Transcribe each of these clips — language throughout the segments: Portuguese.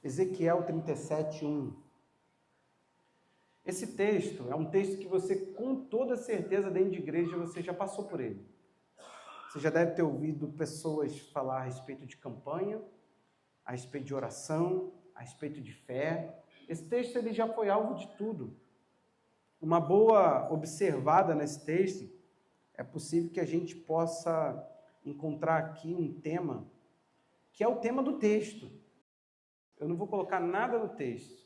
Ezequiel 37:1. Esse texto é um texto que você, com toda certeza, dentro de igreja, você já passou por ele. Você já deve ter ouvido pessoas falar a respeito de campanha, a respeito de oração, a respeito de fé. Esse texto ele já foi alvo de tudo. Uma boa observada nesse texto, é possível que a gente possa encontrar aqui um tema, que é o tema do texto. Eu não vou colocar nada no texto.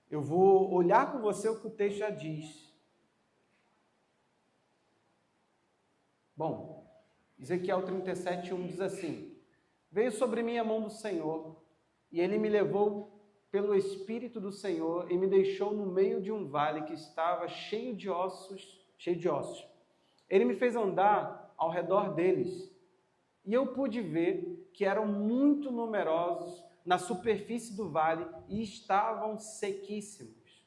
Eu vou olhar com você o que o texto já diz. Bom, Ezequiel 37:1 diz assim: Veio sobre mim a mão do Senhor, e ele me levou pelo Espírito do Senhor e me deixou no meio de um vale que estava cheio de ossos. Ele me fez andar ao redor deles, e eu pude ver que eram muito numerosos na superfície do vale e estavam sequíssimos.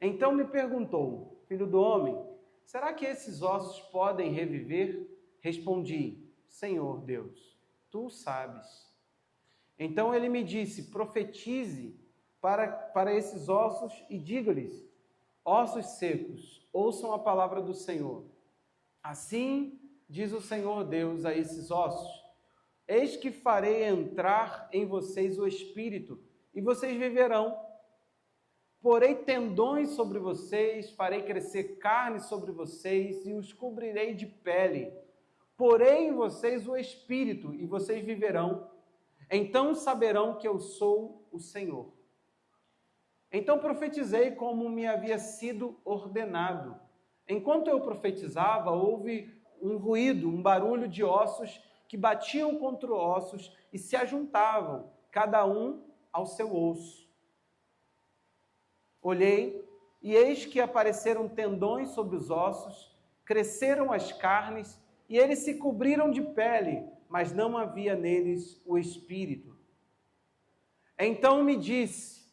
Então me perguntou: Filho do homem, será que esses ossos podem reviver? Respondi: Senhor Deus, tu sabes. Então ele me disse: profetize para esses ossos e diga-lhes: ossos secos, ouçam a palavra do Senhor. Assim diz o Senhor Deus a esses ossos: eis que farei entrar em vocês o Espírito, e vocês viverão. Porei tendões sobre vocês, farei crescer carne sobre vocês, e os cobrirei de pele. Porei em vocês o Espírito, e vocês viverão. Então saberão que eu sou o Senhor. Então profetizei como me havia sido ordenado. Enquanto eu profetizava, houve um ruído, um barulho de ossos que batiam contra ossos e se ajuntavam, cada um ao seu osso. Olhei, e eis que apareceram tendões sobre os ossos, cresceram as carnes, e eles se cobriram de pele, mas não havia neles o Espírito. Então me disse: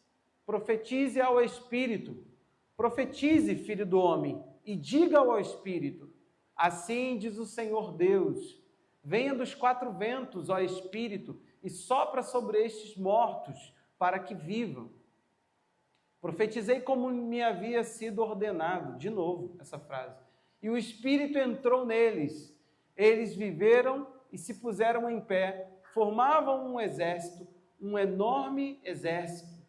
profetize ao Espírito, profetize, filho do homem, e diga ao Espírito: assim diz o Senhor Deus: venha dos quatro ventos, ó Espírito, e sopra sobre estes mortos, para que vivam. Profetizei como me havia sido ordenado, de novo essa frase, e o Espírito entrou neles, eles viveram e se puseram em pé, formavam um exército, um enorme exército.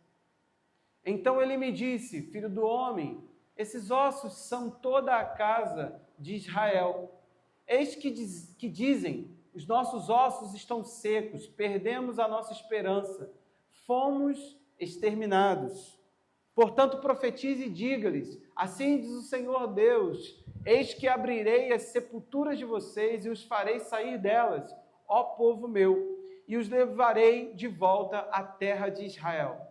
Então ele me disse: filho do homem, esses ossos são toda a casa de Israel. Eis que dizem: os nossos ossos estão secos, perdemos a nossa esperança, fomos exterminados. Portanto, profetize e diga-lhes: assim diz o Senhor Deus: eis que abrirei as sepulturas de vocês e os farei sair delas, ó povo meu, e os levarei de volta à terra de Israel.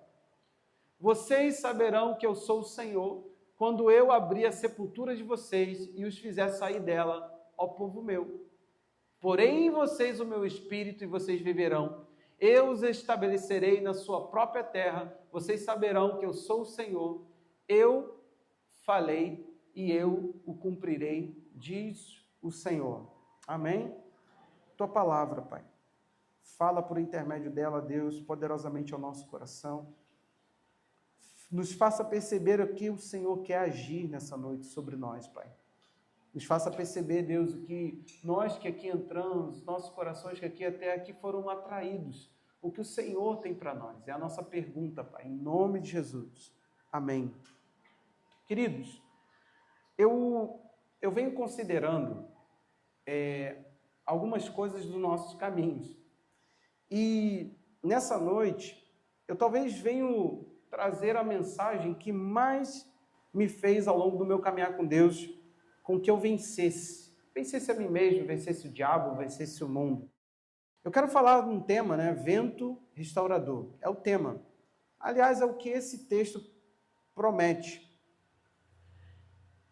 Vocês saberão que eu sou o Senhor, quando eu abrir a sepultura de vocês e os fizer sair dela, ó povo meu. Porém em vocês o meu espírito e vocês viverão. Eu os estabelecerei na sua própria terra, vocês saberão que eu sou o Senhor. Eu falei e eu o cumprirei, diz o Senhor. Amém? Tua palavra, Pai. Fala por intermédio dela, Deus, poderosamente ao nosso coração. Nos faça perceber o que o Senhor quer agir nessa noite sobre nós, Pai. Nos faça perceber, Deus, o que nós que aqui entramos, nossos corações que aqui até aqui foram atraídos, o que o Senhor tem para nós. É a nossa pergunta, Pai, em nome de Jesus. Amém. Queridos, eu venho considerando algumas coisas dos nossos caminhos. E nessa noite, eu talvez venho trazer a mensagem que mais me fez ao longo do meu caminhar com Deus, com que eu vencesse a mim mesmo, vencesse o diabo, vencesse o mundo. Eu quero falar de um tema, vento restaurador. É o tema. Aliás, é o que esse texto promete.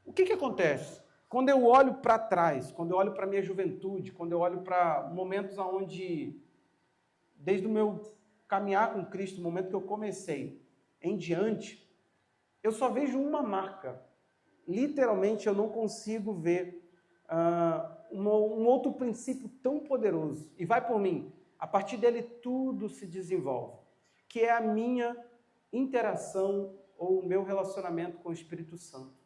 O que acontece? Quando eu olho para trás, quando eu olho para a minha juventude, quando eu olho para momentos onde, desde o meu caminhar com Cristo, o momento que eu comecei em diante, eu só vejo uma marca. Literalmente, eu não consigo ver um outro princípio tão poderoso. E vai por mim. A partir dele, tudo se desenvolve. que é a minha interação ou o meu relacionamento com o Espírito Santo.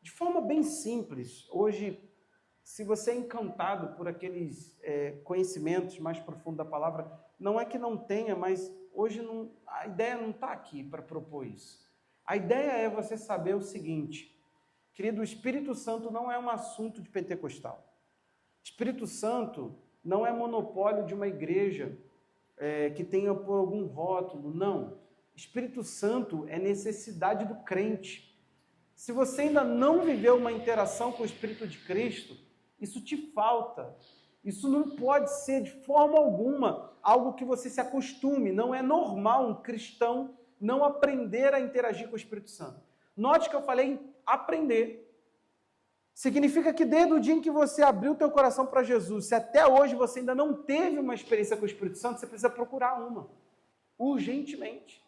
De forma bem simples, hoje, se você é encantado por aqueles conhecimentos mais profundos da palavra, não é que não tenha, mas hoje a ideia não está aqui para propor isso. A ideia é você saber o seguinte, querido, o Espírito Santo não é um assunto de pentecostal. Espírito Santo não é monopólio de uma igreja que tenha por algum rótulo, não. Espírito Santo é necessidade do crente. Se você ainda não viveu uma interação com o Espírito de Cristo, isso te falta. Isso não pode ser de forma alguma algo que você se acostume. Não é normal um cristão não aprender a interagir com o Espírito Santo. Note que eu falei em aprender. Significa que desde o dia em que você abriu o teu coração para Jesus, se até hoje você ainda não teve uma experiência com o Espírito Santo, você precisa procurar uma, urgentemente.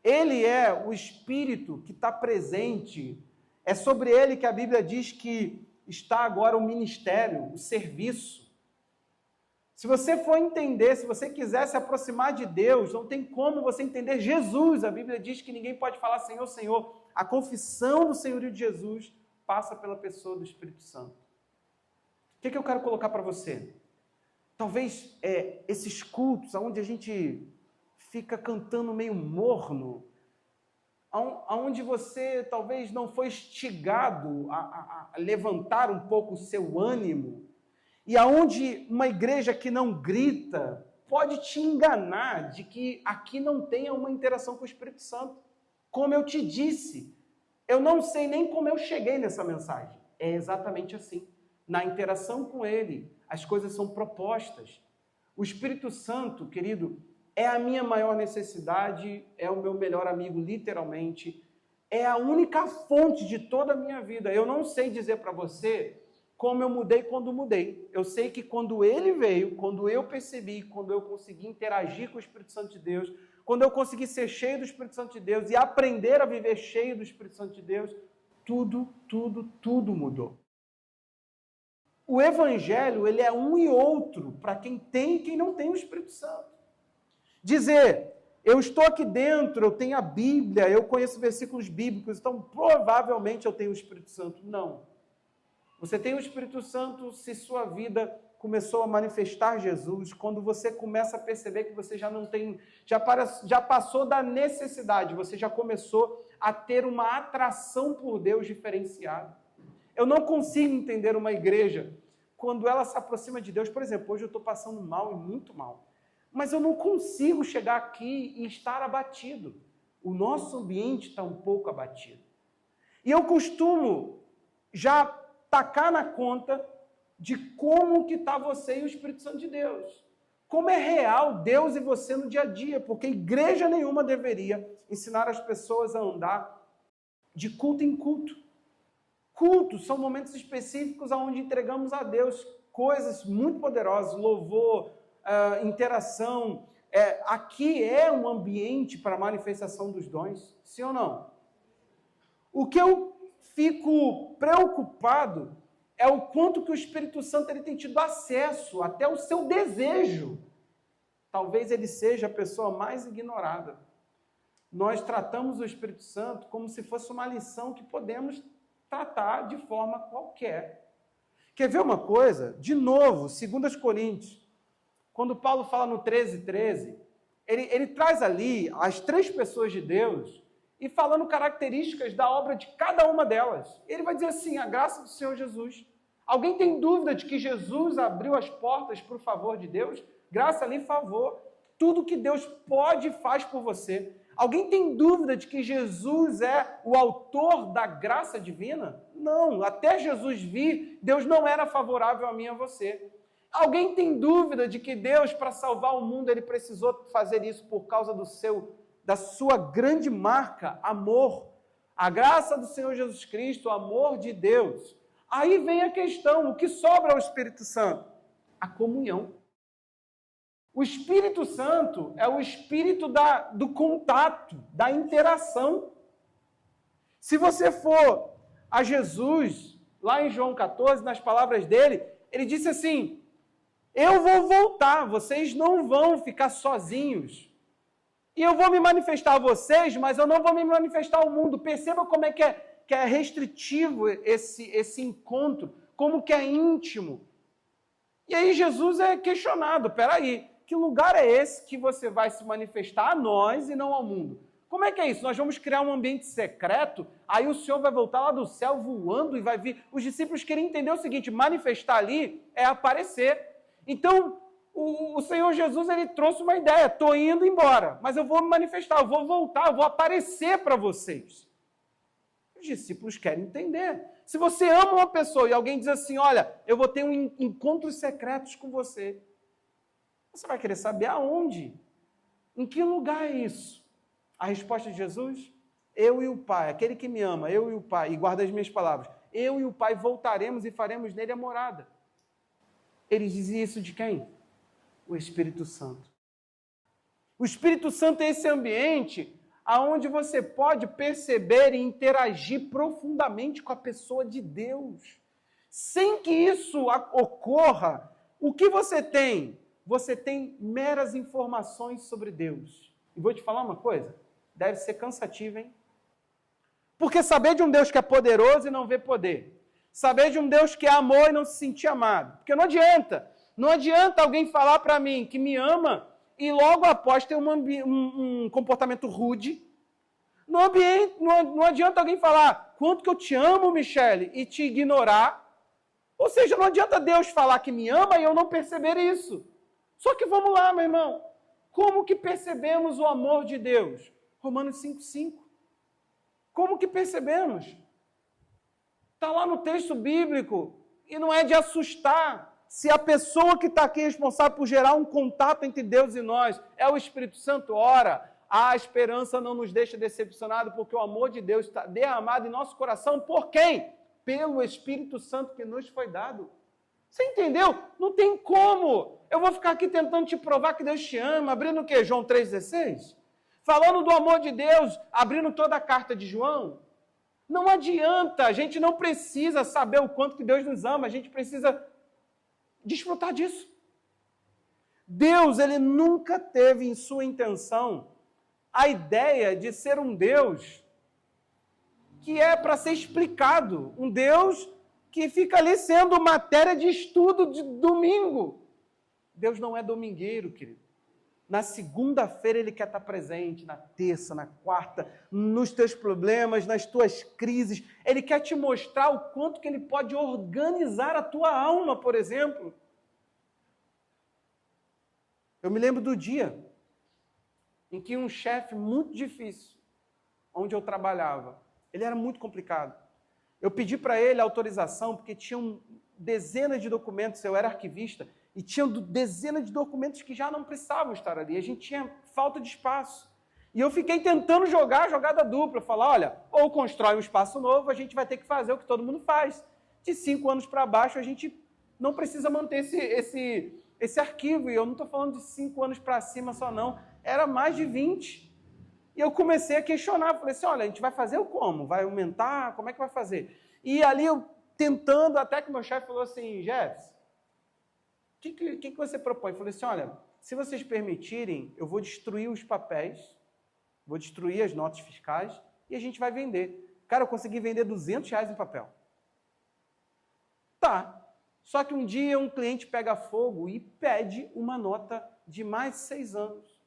Ele é o Espírito que está presente, é sobre ele que a Bíblia diz que está agora o ministério, o serviço. Se você for entender, se você quiser se aproximar de Deus, não tem como você entender Jesus. A Bíblia diz que ninguém pode falar Senhor, Senhor. A confissão do senhorio de Jesus passa pela pessoa do Espírito Santo. O que eu quero colocar para você? Talvez esses cultos, onde a gente fica cantando meio morno, onde você talvez não foi instigado a levantar um pouco o seu ânimo, e aonde uma igreja que não grita pode te enganar de que aqui não tenha uma interação com o Espírito Santo. Como eu te disse, eu não sei nem como eu cheguei nessa mensagem. É exatamente assim. Na interação com Ele, as coisas são propostas. O Espírito Santo, querido, é a minha maior necessidade, é o meu melhor amigo, literalmente. É a única fonte de toda a minha vida. Eu não sei dizer para você como eu mudei quando mudei. Eu sei que quando Ele veio, quando eu percebi, quando eu consegui interagir com o Espírito Santo de Deus, quando eu consegui ser cheio do Espírito Santo de Deus e aprender a viver cheio do Espírito Santo de Deus, tudo mudou. O Evangelho, ele é um e outro para quem tem e quem não tem o Espírito Santo. Dizer, eu estou aqui dentro, eu tenho a Bíblia, eu conheço versículos bíblicos, então provavelmente eu tenho o Espírito Santo. Não. Você tem o Espírito Santo se sua vida começou a manifestar Jesus, quando você começa a perceber que você já não tem, já passou da necessidade, você já começou a ter uma atração por Deus diferenciada. Eu não consigo entender uma igreja quando ela se aproxima de Deus. Por exemplo, hoje eu estou passando mal e muito mal, mas eu não consigo chegar aqui e estar abatido. O nosso ambiente está um pouco abatido. E eu costumo já tacar na conta de como que está você e o Espírito Santo de Deus. Como é real Deus e você no dia a dia, porque igreja nenhuma deveria ensinar as pessoas a andar de culto em culto. Cultos são momentos específicos onde entregamos a Deus coisas muito poderosas, louvor, interação. Aqui é um ambiente para a manifestação dos dons, sim ou não? O que eu fico preocupado é o quanto que o Espírito Santo ele tem tido acesso até o seu desejo. Talvez ele seja a pessoa mais ignorada. Nós tratamos o Espírito Santo como se fosse uma lição que podemos tratar de forma qualquer. Quer ver uma coisa? De novo, 2 Coríntios, quando Paulo fala no 13:13, ele traz ali as 3 pessoas de Deus e falando características da obra de cada uma delas. Ele vai dizer assim, a graça do Senhor Jesus. Alguém tem dúvida de que Jesus abriu as portas para o favor de Deus? Graça ali, favor. Tudo que Deus pode e faz por você. Alguém tem dúvida de que Jesus é o autor da graça divina? Não, até Jesus vir, Deus não era favorável a mim e a você. Alguém tem dúvida de que Deus, para salvar o mundo, ele precisou fazer isso por causa da sua grande marca, amor? A graça do Senhor Jesus Cristo, o amor de Deus. Aí vem a questão, o que sobra ao Espírito Santo? A comunhão. O Espírito Santo é o espírito do contato, da interação. Se você for a Jesus, lá em João 14, nas palavras dele, ele disse assim, eu vou voltar, vocês não vão ficar sozinhos. E eu vou me manifestar a vocês, mas eu não vou me manifestar ao mundo. Perceba como é que é restritivo esse encontro, como que é íntimo. E aí Jesus é questionado, peraí, que lugar é esse que você vai se manifestar a nós e não ao mundo? Como é que é isso? Nós vamos criar um ambiente secreto, aí o Senhor vai voltar lá do céu voando e vai vir. Os discípulos queriam entender o seguinte, manifestar ali é aparecer. Então, o Senhor Jesus, ele trouxe uma ideia, estou indo embora, mas eu vou me manifestar, eu vou voltar, eu vou aparecer para vocês. Os discípulos querem entender. Se você ama uma pessoa e alguém diz assim, olha, eu vou ter encontros secretos com você, você vai querer saber aonde? Em que lugar é isso? A resposta de Jesus? Eu e o Pai, aquele que me ama, eu e o Pai, e guarda as minhas palavras, eu e o Pai voltaremos e faremos nele a morada. Ele dizia isso de quem? O Espírito Santo. O Espírito Santo é esse ambiente aonde você pode perceber e interagir profundamente com a pessoa de Deus. Sem que isso ocorra, o que você tem? Você tem meras informações sobre Deus. E vou te falar uma coisa, deve ser cansativo, hein? Porque saber de um Deus que é poderoso e não vê poder, saber de um Deus que é amor e não se sentir amado, porque não adianta alguém falar para mim que me ama e logo após ter um comportamento rude. Não adianta alguém falar quanto que eu te amo, Michele, e te ignorar. Ou seja, não adianta Deus falar que me ama e eu não perceber isso. Só que vamos lá, meu irmão. Como que percebemos o amor de Deus? Romanos 5,5. Como que percebemos? Está lá no texto bíblico e não é de assustar. Se a pessoa que está aqui responsável por gerar um contato entre Deus e nós é o Espírito Santo, ora, a esperança não nos deixa decepcionados, porque o amor de Deus está derramado em nosso coração por quem? Pelo Espírito Santo que nos foi dado. Você entendeu? Não tem como. Eu vou ficar aqui tentando te provar que Deus te ama, abrindo o quê? João 3,16? Falando do amor de Deus, abrindo toda a carta de João. Não adianta, a gente não precisa saber o quanto que Deus nos ama, a gente precisa desfrutar disso. Deus, ele nunca teve em sua intenção a ideia de ser um Deus que é para ser explicado, um Deus que fica ali sendo matéria de estudo de domingo. Deus não é domingueiro, querido. Na segunda-feira ele quer estar presente, na terça, na quarta, nos teus problemas, nas tuas crises. Ele quer te mostrar o quanto que ele pode organizar a tua alma, por exemplo. Eu me lembro do dia em que um chefe muito difícil, onde eu trabalhava, ele era muito complicado. Eu pedi para ele autorização, porque tinham dezenas de documentos, eu era arquivista, e tinham dezenas de documentos que já não precisavam estar ali. A gente tinha falta de espaço. E eu fiquei tentando jogar a jogada dupla, falar, olha, ou constrói um espaço novo, a gente vai ter que fazer o que todo mundo faz. De 5 anos para baixo, a gente não precisa manter esse arquivo. E eu não estou falando de 5 anos para cima só, não. Era mais de 20. E eu comecei a questionar, falei assim, olha, a gente vai fazer o como? Vai aumentar? Como é que vai fazer? E ali eu tentando, até que meu chefe falou assim, Jefferson, o que você propõe? Eu falei assim, olha, se vocês permitirem, eu vou destruir os papéis, vou destruir as notas fiscais e a gente vai vender. Cara, eu consegui vender R$200 em papel. Tá. Só que um dia um cliente pega fogo e pede uma nota de mais de 6 anos.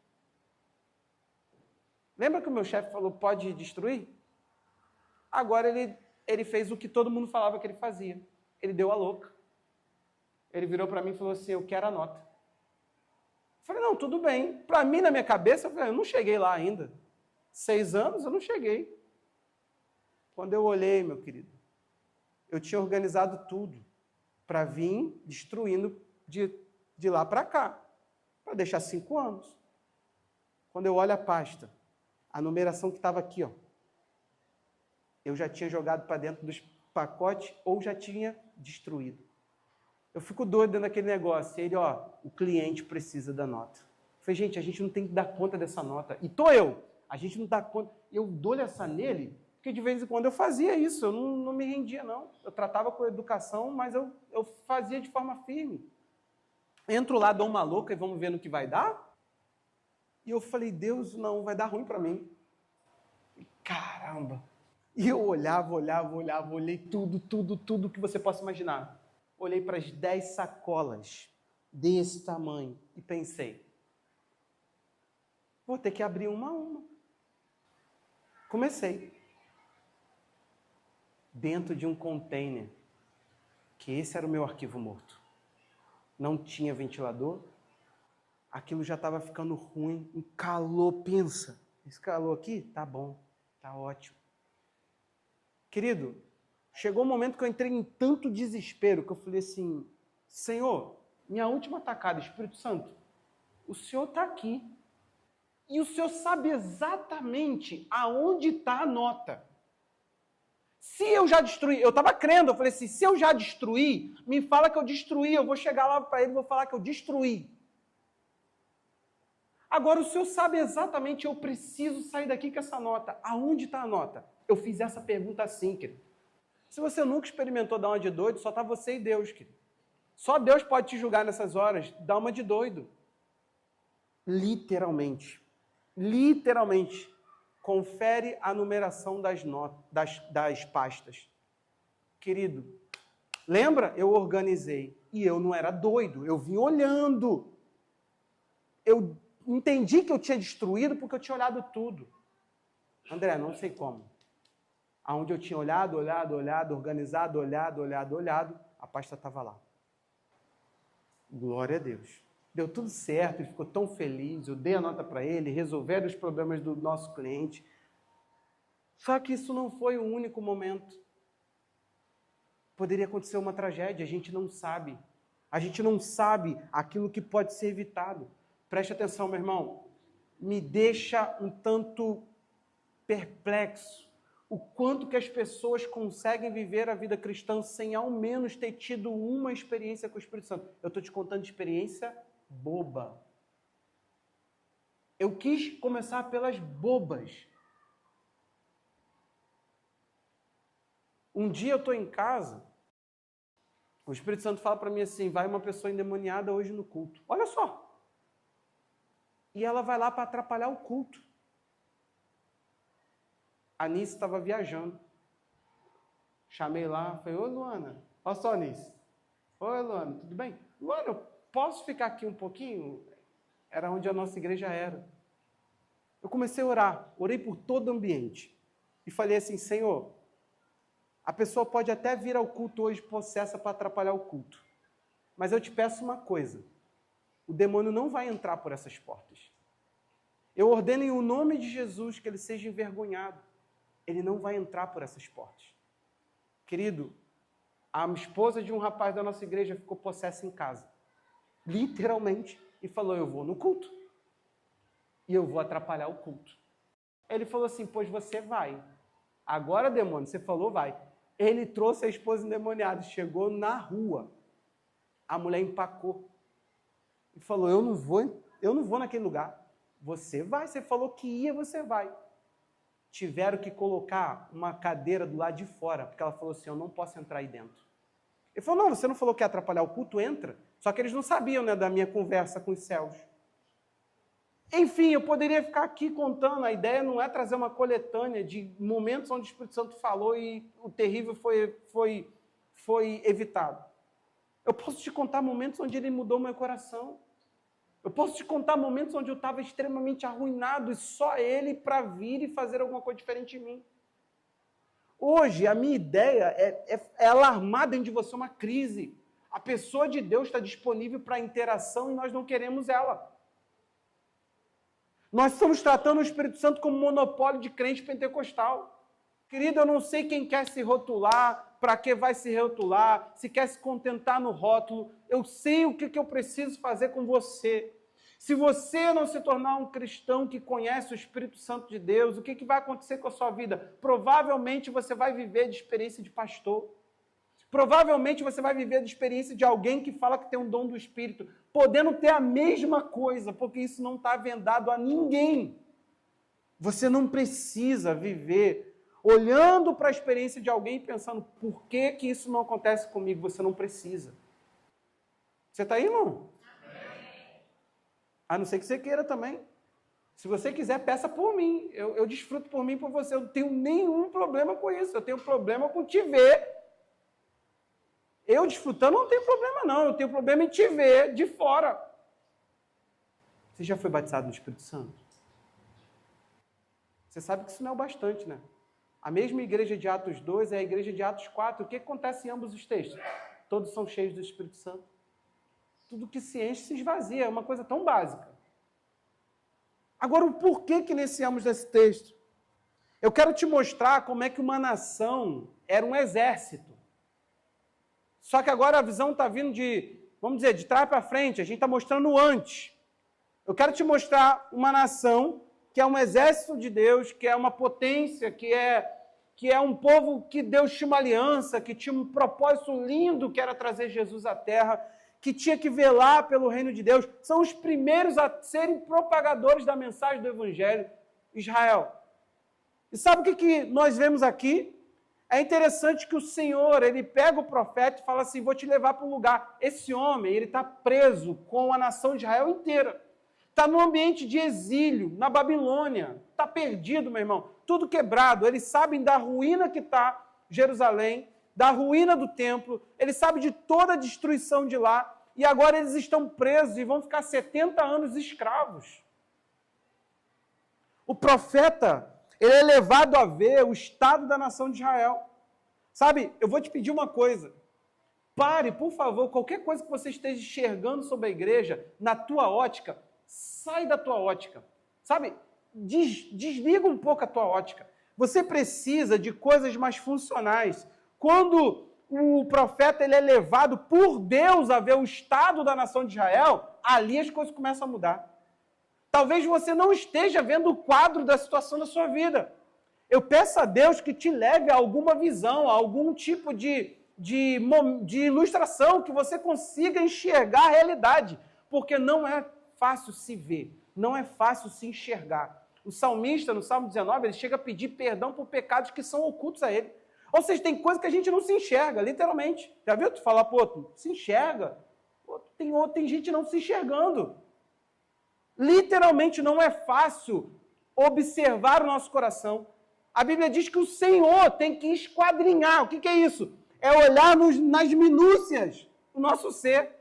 Lembra que o meu chefe falou, pode destruir? Agora ele fez o que todo mundo falava que ele fazia. Ele deu a louca. Ele virou para mim e falou assim, eu quero a nota. Eu falei, não, tudo bem. Para mim, na minha cabeça, eu não cheguei lá ainda. 6 anos, eu não cheguei. Quando eu olhei, meu querido, eu tinha organizado tudo para vir destruindo de lá para cá, para deixar 5 anos. Quando eu olho a pasta, a numeração que estava aqui, ó, eu já tinha jogado para dentro dos pacotes ou já tinha destruído. Eu fico doido dentro daquele negócio. E ele, ó, o cliente precisa da nota. Eu falei, gente, a gente não tem que dar conta dessa nota. E tô eu. A gente não dá conta. Eu dou-lhe essa nele, porque de vez em quando eu fazia isso. Eu não me rendia, não. Eu tratava com educação, mas eu fazia de forma firme. Entro lá, dou uma louca e vamos ver no que vai dar? E eu falei, Deus, não, vai dar ruim para mim. Caramba! E eu olhava, olhei tudo que você possa imaginar. Olhei para as 10 sacolas desse tamanho e pensei, vou ter que abrir uma a uma. Comecei. Dentro de um container, que esse era o meu arquivo morto. Não tinha ventilador, aquilo já estava ficando ruim, um calor, pensa. Esse calor aqui, tá bom, tá ótimo. Querido, chegou um momento que eu entrei em tanto desespero que eu falei assim, Senhor, minha última atacada, Espírito Santo, o Senhor está aqui. E o Senhor sabe exatamente aonde está a nota. Se eu já destruí, eu estava crendo, eu falei assim, se eu já destruí, me fala que eu destruí, eu vou chegar lá para ele e vou falar que eu destruí. Agora o Senhor sabe exatamente, eu preciso sair daqui com essa nota. Aonde está a nota? Eu fiz essa pergunta assim, querido. Se você nunca experimentou dar uma de doido, só está você e Deus, querido. Só Deus pode te julgar nessas horas, dá uma de doido. Literalmente. Confere a numeração das pastas. Querido, lembra? Eu organizei. E eu não era doido, eu vim olhando. Eu entendi que eu tinha destruído porque eu tinha olhado tudo. André, não sei como. Aonde eu tinha olhado, organizado, olhado, a pasta estava lá. Glória a Deus. Deu tudo certo, ele ficou tão feliz, eu dei a nota para ele, resolveram os problemas do nosso cliente. Só que isso não foi o único momento. Poderia acontecer uma tragédia, a gente não sabe. A gente não sabe aquilo que pode ser evitado. Preste atenção, meu irmão. Me deixa um tanto perplexo o quanto que as pessoas conseguem viver a vida cristã sem ao menos ter tido uma experiência com o Espírito Santo. Eu estou te contando de experiência boba. Eu quis começar pelas bobas. Um dia eu estou em casa, o Espírito Santo fala para mim assim, vai uma pessoa endemoniada hoje no culto. Olha só. E ela vai lá para atrapalhar o culto. A Anice estava viajando. Chamei lá, falei, ô Luana, olha só Anice. Oi Luana, tudo bem? Luana, eu posso ficar aqui um pouquinho? Era onde a nossa igreja era. Eu comecei a orar, orei por todo o ambiente. E falei assim, Senhor, a pessoa pode até vir ao culto hoje possessa para atrapalhar o culto. Mas eu te peço uma coisa, o demônio não vai entrar por essas portas. Eu ordeno em o nome de Jesus que ele seja envergonhado. Ele não vai entrar por essas portas. Querido, a esposa de um rapaz da nossa igreja ficou possessa em casa. Literalmente. E falou, eu vou no culto. E eu vou atrapalhar o culto. Ele falou assim, pois você vai. Agora, demônio, você falou, vai. Ele trouxe a esposa endemoniada. Chegou na rua. A mulher empacou. E falou, eu não vou naquele lugar. Você vai. Você falou que ia, você vai. Tiveram que colocar uma cadeira do lado de fora, porque ela falou assim, eu não posso entrar aí dentro. Ele falou, não, você não falou que ia atrapalhar o culto? Entra. Só que eles não sabiam, né, da minha conversa com os céus. Enfim, eu poderia ficar aqui contando, a ideia não é trazer uma coletânea de momentos onde o Espírito Santo falou e o terrível foi evitado. Eu posso te contar momentos onde ele mudou meu coração. Eu posso te contar momentos onde eu estava extremamente arruinado e só ele para vir e fazer alguma coisa diferente em mim. Hoje, a minha ideia é alarmar dentro de você uma crise. A pessoa de Deus está disponível para interação e nós não queremos ela. Nós estamos tratando o Espírito Santo como monopólio de crente pentecostal. Querido, eu não sei quem quer se rotular, para que vai se rotular, se quer se contentar no rótulo. Eu sei o que eu preciso fazer com você. Se você não se tornar um cristão que conhece o Espírito Santo de Deus, o que vai acontecer com a sua vida? Provavelmente você vai viver de experiência de pastor. Provavelmente você vai viver de experiência de alguém que fala que tem um dom do Espírito, podendo ter a mesma coisa, porque isso não está vendado a ninguém. Você não precisa viver olhando para a experiência de alguém e pensando, por que isso não acontece comigo? Você não precisa. Você está aí, irmão? A não ser que você queira também. Se você quiser, peça por mim. Eu desfruto por mim, por você. Eu não tenho nenhum problema com isso. Eu tenho problema com te ver. Eu desfrutando não tenho problema, não. Eu tenho problema em te ver de fora. Você já foi batizado no Espírito Santo? Você sabe que isso não é o bastante, né? A mesma igreja de Atos 2 é a igreja de Atos 4. O que acontece em ambos os textos? Todos são cheios do Espírito Santo. Tudo que se enche se esvazia. É uma coisa tão básica. Agora, o porquê que iniciamos esse texto? Eu quero te mostrar como é que uma nação era um exército. Só que agora a visão está vindo vamos dizer, de trás para frente. A gente está mostrando antes. Eu quero te mostrar uma nação que é um exército de Deus, que é uma potência, que é um povo que Deus tinha uma aliança, que tinha um propósito lindo, que era trazer Jesus à terra, que tinha que velar pelo reino de Deus. São os primeiros a serem propagadores da mensagem do Evangelho, Israel. E sabe o que nós vemos aqui? É interessante que o Senhor, ele pega o profeta e fala assim, vou te levar para um lugar. Esse homem, ele está preso com a nação de Israel inteira. Está num ambiente de exílio, na Babilônia. Está perdido, meu irmão. Tudo quebrado. Eles sabem da ruína que está Jerusalém, da ruína do templo. Eles sabem de toda a destruição de lá. E agora eles estão presos e vão ficar 70 anos escravos. O profeta, ele é levado a ver o estado da nação de Israel. Sabe, eu vou te pedir uma coisa. Pare, por favor, qualquer coisa que você esteja enxergando sobre a igreja, na tua ótica, sai da tua ótica. Sabe, desliga um pouco a tua ótica. Você precisa de coisas mais funcionais. Quando o profeta ele é levado por Deus a ver o estado da nação de Israel, ali as coisas começam a mudar. Talvez você não esteja vendo o quadro da situação da sua vida. Eu peço a Deus que te leve a alguma visão, a algum tipo de ilustração, que você consiga enxergar a realidade, porque não é fácil se ver, não é fácil se enxergar. O salmista, no Salmo 19, ele chega a pedir perdão por pecados que são ocultos a ele. Ou seja, tem coisa que a gente não se enxerga, literalmente. Já viu? Tu falar, pô, tu se enxerga. Pô, tem gente não se enxergando. Literalmente não é fácil observar o nosso coração. A Bíblia diz que o Senhor tem que esquadrinhar. O que é isso? É olhar nas minúcias do nosso ser.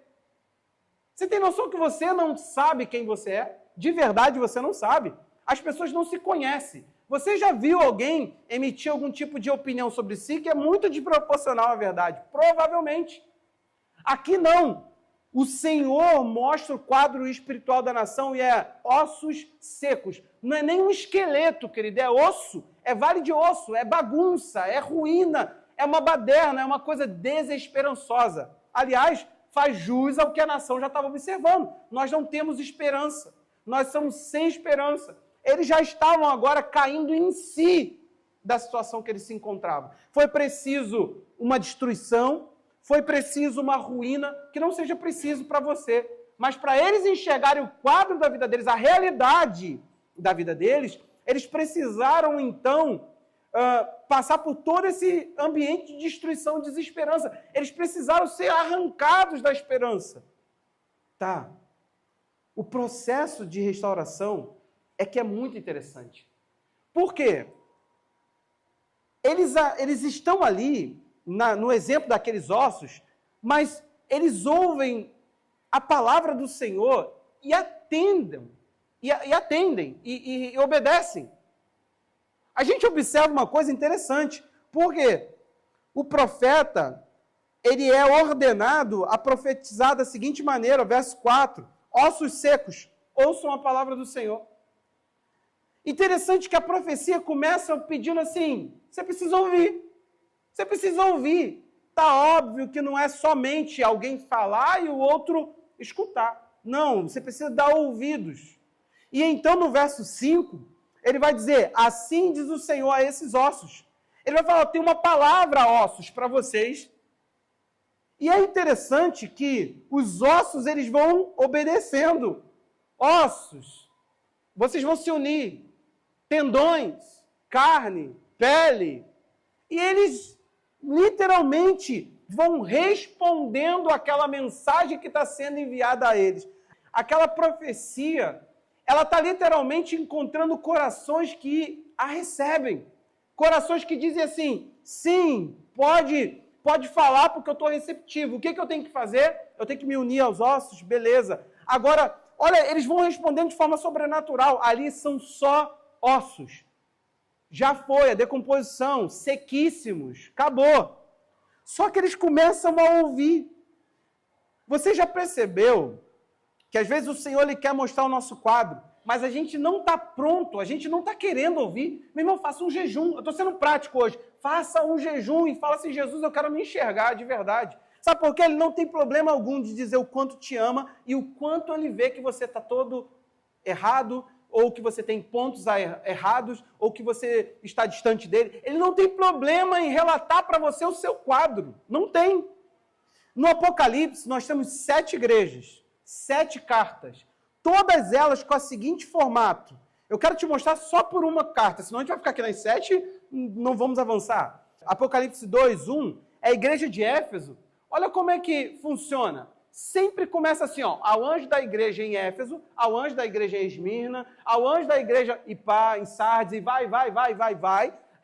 Você tem noção que você não sabe quem você é? De verdade você não sabe. As pessoas não se conhecem. Você já viu alguém emitir algum tipo de opinião sobre si que é muito desproporcional à verdade? Provavelmente. Aqui não. O Senhor mostra o quadro espiritual da nação e é ossos secos. Não é nem um esqueleto, querido, é osso, é vale de osso, é bagunça, é ruína, é uma baderna, é uma coisa desesperançosa. Aliás, faz jus ao que a nação já estava observando. Nós não temos esperança. Nós somos sem esperança. Eles já estavam agora caindo em si da situação que eles se encontravam. Foi preciso uma destruição, foi preciso uma ruína, que não seja preciso para você. Mas para eles enxergarem o quadro da vida deles, a realidade da vida deles, eles precisaram então passar por todo esse ambiente de destruição e desesperança. Eles precisaram ser arrancados da esperança. Tá. O processo de restauração é que é muito interessante. Por quê? Eles estão ali, no exemplo daqueles ossos, mas eles ouvem a palavra do Senhor e atendem, e obedecem. A gente observa uma coisa interessante, porque o profeta, ele é ordenado a profetizar da seguinte maneira, verso 4, ossos secos, ouçam a palavra do Senhor. Interessante que a profecia começa pedindo assim, você precisa ouvir. Você precisa ouvir. Está óbvio que não é somente alguém falar e o outro escutar. Não, você precisa dar ouvidos. E então no verso 5, ele vai dizer, assim diz o Senhor a esses ossos. Ele vai falar, tem uma palavra, ossos, para vocês. E é interessante que os ossos, eles vão obedecendo. Ossos, vocês vão se unir. Tendões, carne, pele. E eles literalmente vão respondendo àquela mensagem que está sendo enviada a eles. Aquela profecia, ela está literalmente encontrando corações que a recebem. Corações que dizem assim, sim, pode falar porque eu estou receptivo. O que eu tenho que fazer? Eu tenho que me unir aos ossos? Beleza. Agora, olha, eles vão respondendo de forma sobrenatural. Ali são só ossos. Já foi a decomposição, sequíssimos, acabou. Só que eles começam a ouvir. Você já percebeu que às vezes o Senhor ele quer mostrar o nosso quadro, mas a gente não está pronto, a gente não está querendo ouvir. Meu irmão, faça um jejum. Eu estou sendo prático hoje. Faça um jejum e fala assim, Jesus, eu quero me enxergar de verdade. Sabe por quê? Ele não tem problema algum de dizer o quanto te ama e o quanto ele vê que você está todo errado, ou que você tem pontos errados, ou que você está distante dele. Ele não tem problema em relatar para você o seu quadro. Não tem. No Apocalipse, nós temos 7 igrejas, 7 cartas, todas elas com o seguinte formato. Eu quero te mostrar só por uma carta, senão a gente vai ficar aqui nas 7, não vamos avançar. Apocalipse 2:1 é a igreja de Éfeso. Olha como é que funciona. Sempre começa assim, ó, ao anjo da igreja em Éfeso, ao anjo da igreja em Esmirna, ao anjo da igreja em Sardes, e vai.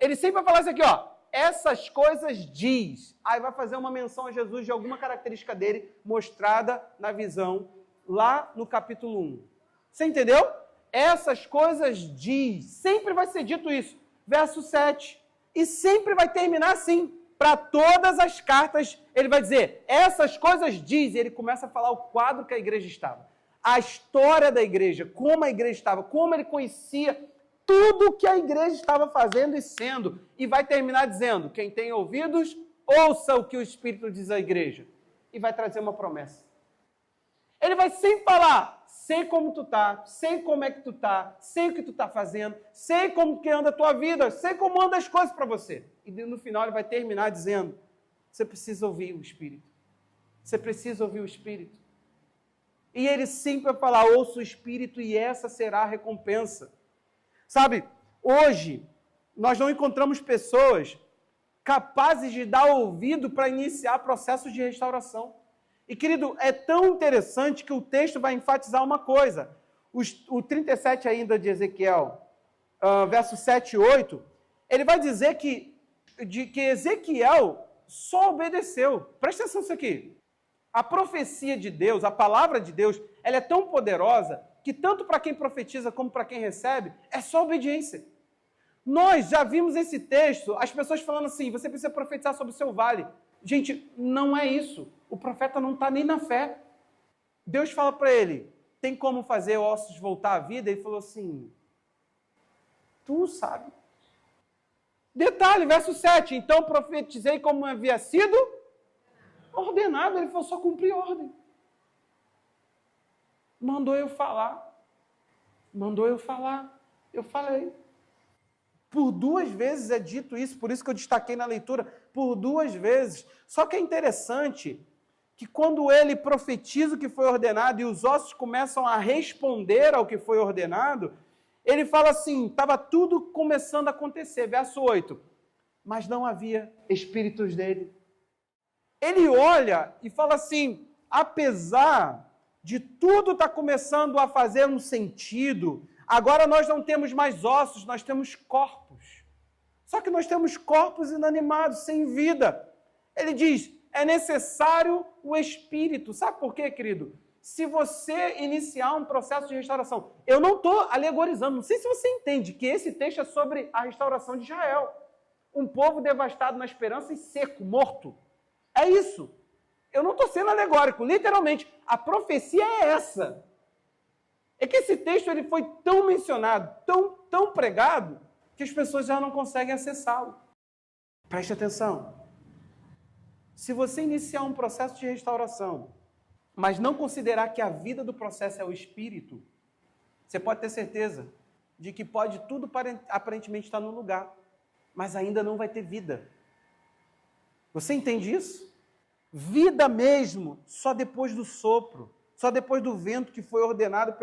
Ele sempre vai falar isso aqui, ó, essas coisas diz. Aí vai fazer uma menção a Jesus de alguma característica dele, mostrada na visão, lá no capítulo 1. Você entendeu? Essas coisas diz. Sempre vai ser dito isso. Verso 7. E sempre vai terminar assim. Para todas as cartas, ele vai dizer, essas coisas diz, e ele começa a falar o quadro que a igreja estava. A história da igreja, como a igreja estava, como ele conhecia tudo que a igreja estava fazendo e sendo. E vai terminar dizendo, quem tem ouvidos, ouça o que o Espírito diz à igreja. E vai trazer uma promessa. Ele vai sempre falar, sei como tu tá, sei como é que tu tá, sei o que tu tá fazendo, sei como que anda a tua vida, sei como andam as coisas para você. E no final ele vai terminar dizendo, você precisa ouvir o Espírito. Você precisa ouvir o Espírito. E ele sempre vai falar, ouça o Espírito e essa será a recompensa. Sabe, hoje nós não encontramos pessoas capazes de dar ouvido para iniciar processos de restauração. E, querido, é tão interessante que o texto vai enfatizar uma coisa. O 37 ainda de Ezequiel, versos 7 e 8, ele vai dizer que Ezequiel só obedeceu. Presta atenção nisso aqui. A profecia de Deus, a palavra de Deus, ela é tão poderosa que tanto para quem profetiza como para quem recebe, é só obediência. Nós já vimos esse texto, as pessoas falando assim, você precisa profetizar sobre o seu vale. Gente, não é isso. O profeta não está nem na fé. Deus fala para ele, tem como fazer ossos voltar à vida? Ele falou assim, tu sabe. Detalhe, verso 7, então profetizei como havia sido ordenado. Ele falou, só cumprir ordem. Mandou eu falar. Eu falei. Por 2 vezes é dito isso, por isso que eu destaquei na leitura, por 2 vezes. Só que é interessante que quando ele profetiza o que foi ordenado e os ossos começam a responder ao que foi ordenado, ele fala assim, estava tudo começando a acontecer. Verso 8, mas não havia espíritos dele. Ele olha e fala assim, apesar de tudo estar começando a fazer um sentido, agora nós não temos mais ossos, nós temos corpos. Só que nós temos corpos inanimados, sem vida. Ele diz, é necessário o Espírito. Sabe por quê, querido? Se você iniciar um processo de restauração, eu não estou alegorizando, não sei se você entende que esse texto é sobre a restauração de Israel. Um povo devastado na esperança e seco, morto. É isso. Eu não estou sendo alegórico, literalmente. A profecia é essa. É que esse texto ele foi tão mencionado, tão pregado, que as pessoas já não conseguem acessá-lo. Preste atenção. Se você iniciar um processo de restauração, mas não considerar que a vida do processo é o Espírito, você pode ter certeza de que pode tudo aparentemente estar no lugar, mas ainda não vai ter vida. Você entende isso? Vida mesmo, só depois do sopro, só depois do vento que foi ordenado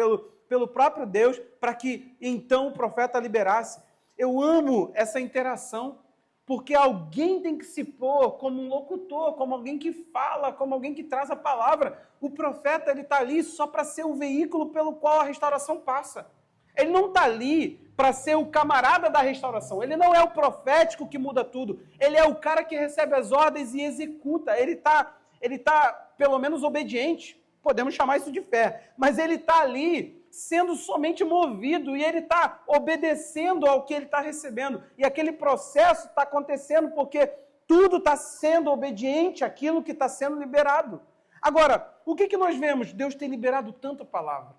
pelo próprio Deus, para que então o profeta liberasse. Eu amo essa interação, Porque alguém tem que se pôr como um locutor, como alguém que fala, como alguém que traz a palavra. O profeta, ele está ali só para ser o veículo pelo qual a restauração passa. Ele não está ali para ser o camarada da restauração. Ele não é o profético que muda tudo. Ele é o cara que recebe as ordens e executa. Ele tá pelo menos obediente. Podemos chamar isso de fé. Mas ele está ali sendo somente movido e ele está obedecendo ao que ele está recebendo. E aquele processo está acontecendo porque tudo está sendo obediente àquilo que está sendo liberado. Agora, o que nós vemos? Deus tem liberado tanta palavra.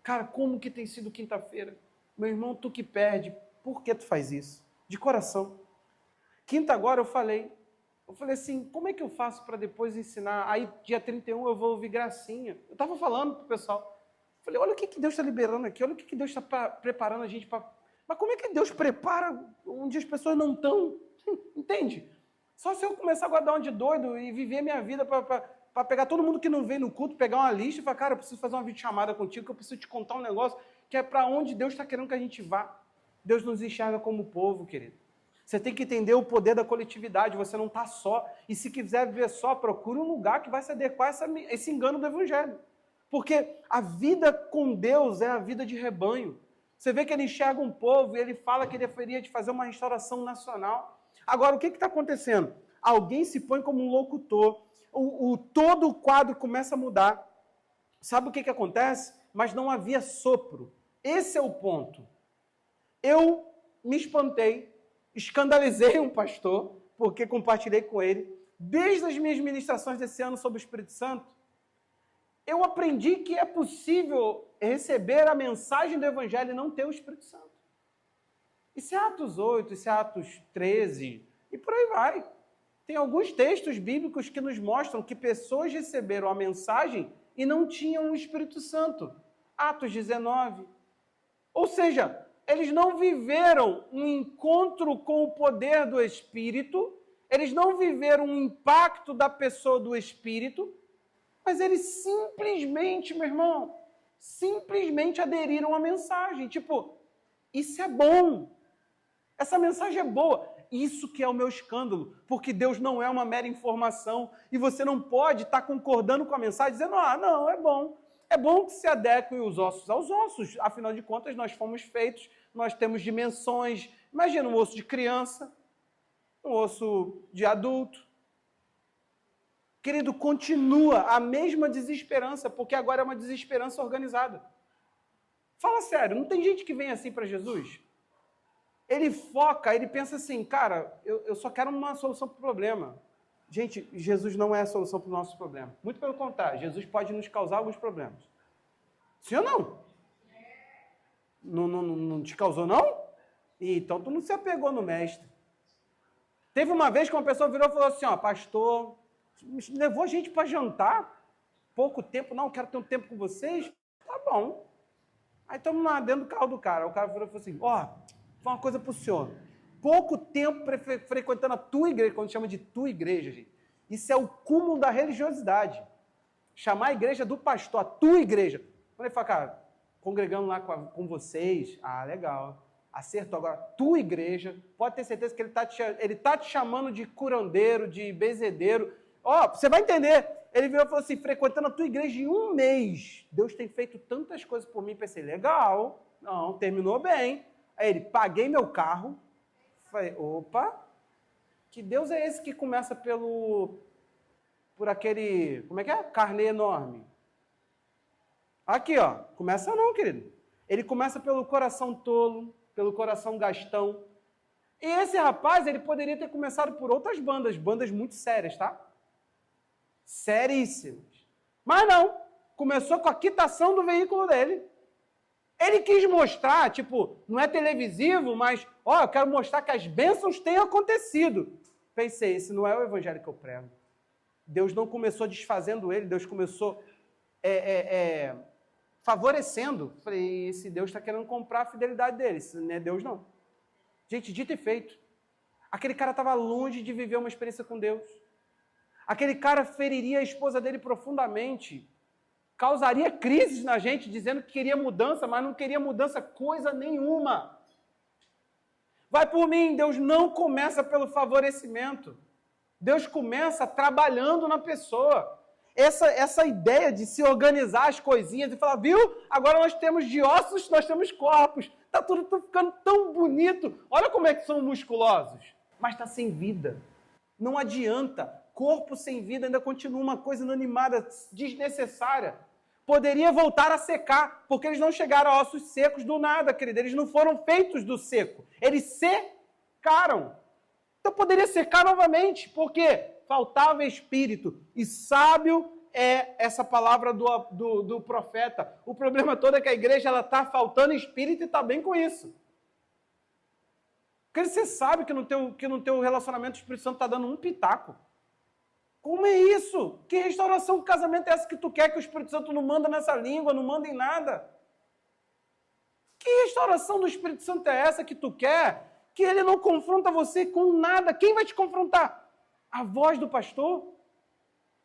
Cara, como que tem sido quinta-feira? Meu irmão, tu que perde, por que tu faz isso? De coração. Quinta agora eu falei assim, como é que eu faço para depois ensinar? Aí dia 31 eu vou ouvir gracinha. Eu estava falando pro pessoal. Falei, olha o que Deus está liberando aqui, olha o que Deus está preparando a gente para... Mas como é que Deus prepara onde as pessoas não estão? Entende? Só se eu começar a guardar um de doido e viver minha vida para pegar todo mundo que não vem no culto, pegar uma lista e falar, cara, eu preciso fazer uma videochamada contigo, que eu preciso te contar um negócio que é para onde Deus está querendo que a gente vá. Deus nos enxerga como povo, querido. Você tem que entender o poder da coletividade, você não está só. E se quiser viver só, procure um lugar que vai se adequar a esse engano do evangelho. Porque a vida com Deus é a vida de rebanho. Você vê que ele enxerga um povo e ele fala que ele deveria de fazer uma restauração nacional. Agora, o que está acontecendo? Alguém se põe como um locutor, todo o quadro começa a mudar. Sabe o que acontece? Mas não havia sopro. Esse é o ponto. Eu me espantei, escandalizei um pastor, porque compartilhei com ele, desde as minhas ministrações desse ano sobre o Espírito Santo, eu aprendi que é possível receber a mensagem do Evangelho e não ter o Espírito Santo. Isso é Atos 8, isso é Atos 13, e por aí vai. Tem alguns textos bíblicos que nos mostram que pessoas receberam a mensagem e não tinham o Espírito Santo. Atos 19. Ou seja, eles não viveram um encontro com o poder do Espírito, eles não viveram um impacto da pessoa do Espírito, mas eles simplesmente, meu irmão, simplesmente aderiram à mensagem. Tipo, isso é bom. Essa mensagem é boa. Isso que é o meu escândalo, porque Deus não é uma mera informação e você não pode estar concordando com a mensagem dizendo, não, é bom. É bom que se adequem os ossos aos ossos. Afinal de contas, nós fomos feitos, nós temos dimensões. Imagina um osso de criança, um osso de adulto. Querido, continua a mesma desesperança, porque agora é uma desesperança organizada. Fala sério, não tem gente que vem assim para Jesus? Ele foca, ele pensa assim, cara, eu só quero uma solução para o problema. Gente, Jesus não é a solução para o nosso problema. Muito pelo contrário, Jesus pode nos causar alguns problemas. Sim ou não? Não te causou, não? Então tu não se apegou no mestre. Teve uma vez que uma pessoa virou e falou assim, pastor, levou a gente para jantar, pouco tempo, não, quero ter um tempo com vocês. Tá bom. Aí estamos lá dentro do carro do cara. O cara virou e falou assim, foi uma coisa para o senhor. Pouco tempo frequentando a tua igreja, quando chama de tua igreja, gente. Isso é o cúmulo da religiosidade. Chamar a igreja do pastor, a tua igreja. Quando ele fala, cara, congregando lá com vocês, legal. Acertou agora, tua igreja, pode ter certeza que ele tá te chamando de curandeiro, de bezedeiro. Você vai entender. Ele virou e falou assim, frequentando a tua igreja em um mês. Deus tem feito tantas coisas por mim. Pensei, legal. Não, terminou bem. Aí ele, paguei meu carro. Falei, opa, que Deus é esse que começa por aquele, como é que é? Carnê enorme. Aqui, começa não, querido. Ele começa pelo coração tolo, pelo coração gastão. E esse rapaz, ele poderia ter começado por outras bandas muito sérias, tá? Seríssimas. Mas não, começou com a quitação do veículo dele. Ele quis mostrar, não é televisivo, mas, eu quero mostrar que as bênçãos têm acontecido. Pensei, esse não é o evangelho que eu prego. Deus não começou desfazendo ele, Deus começou favorecendo. Falei, esse Deus está querendo comprar a fidelidade dele, isso não é Deus não. Gente, dito e feito. Aquele cara estava longe de viver uma experiência com Deus. Aquele cara feriria a esposa dele profundamente. Causaria crises na gente, dizendo que queria mudança, mas não queria mudança coisa nenhuma. Vai por mim. Deus não começa pelo favorecimento. Deus começa trabalhando na pessoa. Essa ideia de se organizar as coisinhas e falar, viu? Agora nós temos de ossos, nós temos corpos. Está tudo ficando tão bonito. Olha como é que são musculosos. Mas está sem vida. Não adianta. Corpo sem vida ainda continua uma coisa inanimada, desnecessária. Poderia voltar a secar, porque eles não chegaram a ossos secos do nada, querido. Eles não foram feitos do seco. Eles secaram. Então poderia secar novamente, porque faltava espírito. E sábio é essa palavra do profeta. O problema todo é que a igreja está faltando espírito e está bem com isso. Porque você sabe que no teu relacionamento o Espírito Santo está dando um pitaco. Como é isso? Que restauração do casamento é essa que tu quer que o Espírito Santo não manda nessa língua, não manda em nada? Que restauração do Espírito Santo é essa que tu quer que ele não confronta você com nada? Quem vai te confrontar? A voz do pastor?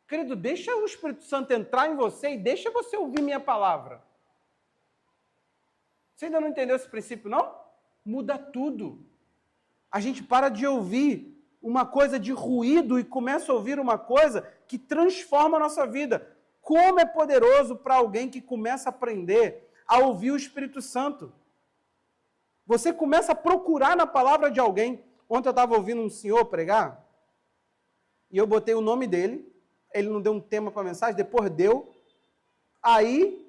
Querido, deixa o Espírito Santo entrar em você e deixa você ouvir minha palavra. Você ainda não entendeu esse princípio, não? Muda tudo. A gente para de ouvir uma coisa de ruído e começa a ouvir uma coisa que transforma a nossa vida. Como é poderoso para alguém que começa a aprender a ouvir o Espírito Santo. Você começa a procurar na palavra de alguém. Ontem eu estava ouvindo um senhor pregar e eu botei o nome dele. Ele não deu um tema para a mensagem, depois deu. Aí,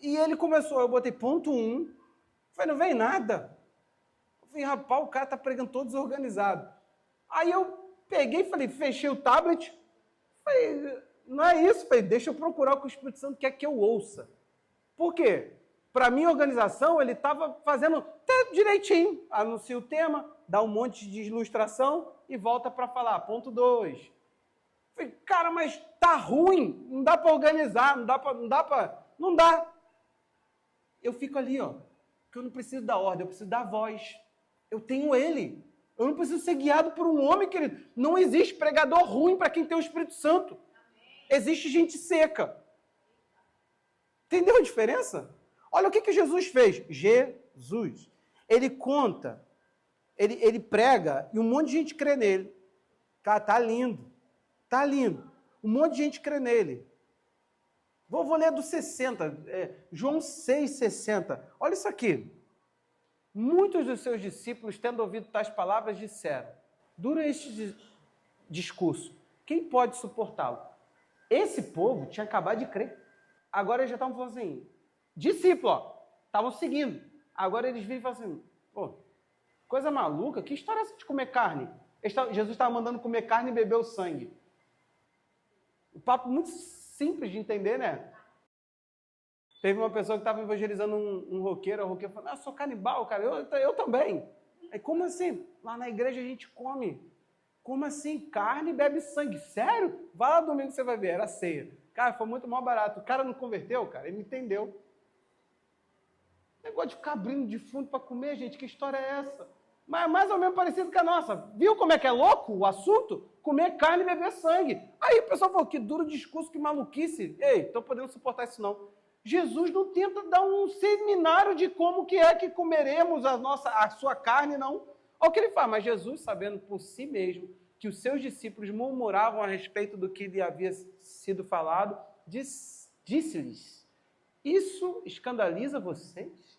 e ele começou, eu botei ponto 1. Falei, não vem nada. Eu falei, rapaz, o cara está pregando todo desorganizado. Aí eu peguei e falei, fechei o tablet. Falei, não é isso. Falei, deixa eu procurar o que o Espírito Santo quer que eu ouça. Por quê? Para minha organização, ele estava fazendo até direitinho. Anuncia o tema, dá um monte de ilustração e volta para falar. Ponto 2. Falei, cara, mas tá ruim. Não dá para organizar, não dá. Eu fico ali, ó. Porque eu não preciso da ordem, eu preciso da voz. Eu tenho ele. Eu não preciso ser guiado por um homem, querido. Não existe pregador ruim para quem tem o Espírito Santo. Existe gente seca. Entendeu a diferença? Olha o que Jesus fez. Jesus. Ele conta, ele prega e um monte de gente crê nele. Cara, tá lindo. Tá lindo. Um monte de gente crê nele. Vou ler do 60. João 6,60. Olha isso aqui. Muitos dos seus discípulos, tendo ouvido tais palavras, disseram, durante este discurso, quem pode suportá-lo? Esse povo tinha acabado de crer. Agora eles já estavam falando assim, discípulo, ó, estavam seguindo. Agora eles viram e falam assim, pô, coisa maluca, que história é essa de comer carne? Jesus estava mandando comer carne e beber o sangue. Um papo muito simples de entender, né? Teve uma pessoa que estava evangelizando um roqueiro, o roqueiro falou, sou canibal, cara, eu também. Aí, como assim? Lá na igreja a gente come. Como assim? Carne e bebe sangue. Sério? Vai lá domingo que você vai ver, era ceia. Cara, foi muito mais barato. O cara não converteu, cara, ele entendeu. Negócio de ficar abrindo defunto para comer, gente, que história é essa? Mas mais ou menos parecido com a nossa. Viu como é que é louco o assunto? Comer carne e beber sangue. Aí o pessoal falou, que duro discurso, que maluquice. Ei, estou podendo suportar isso não. Jesus não tenta dar um seminário de como que é que comeremos a sua carne, não. Olha o que ele fala, mas Jesus, sabendo por si mesmo que os seus discípulos murmuravam a respeito do que lhe havia sido falado, disse-lhes, isso escandaliza vocês?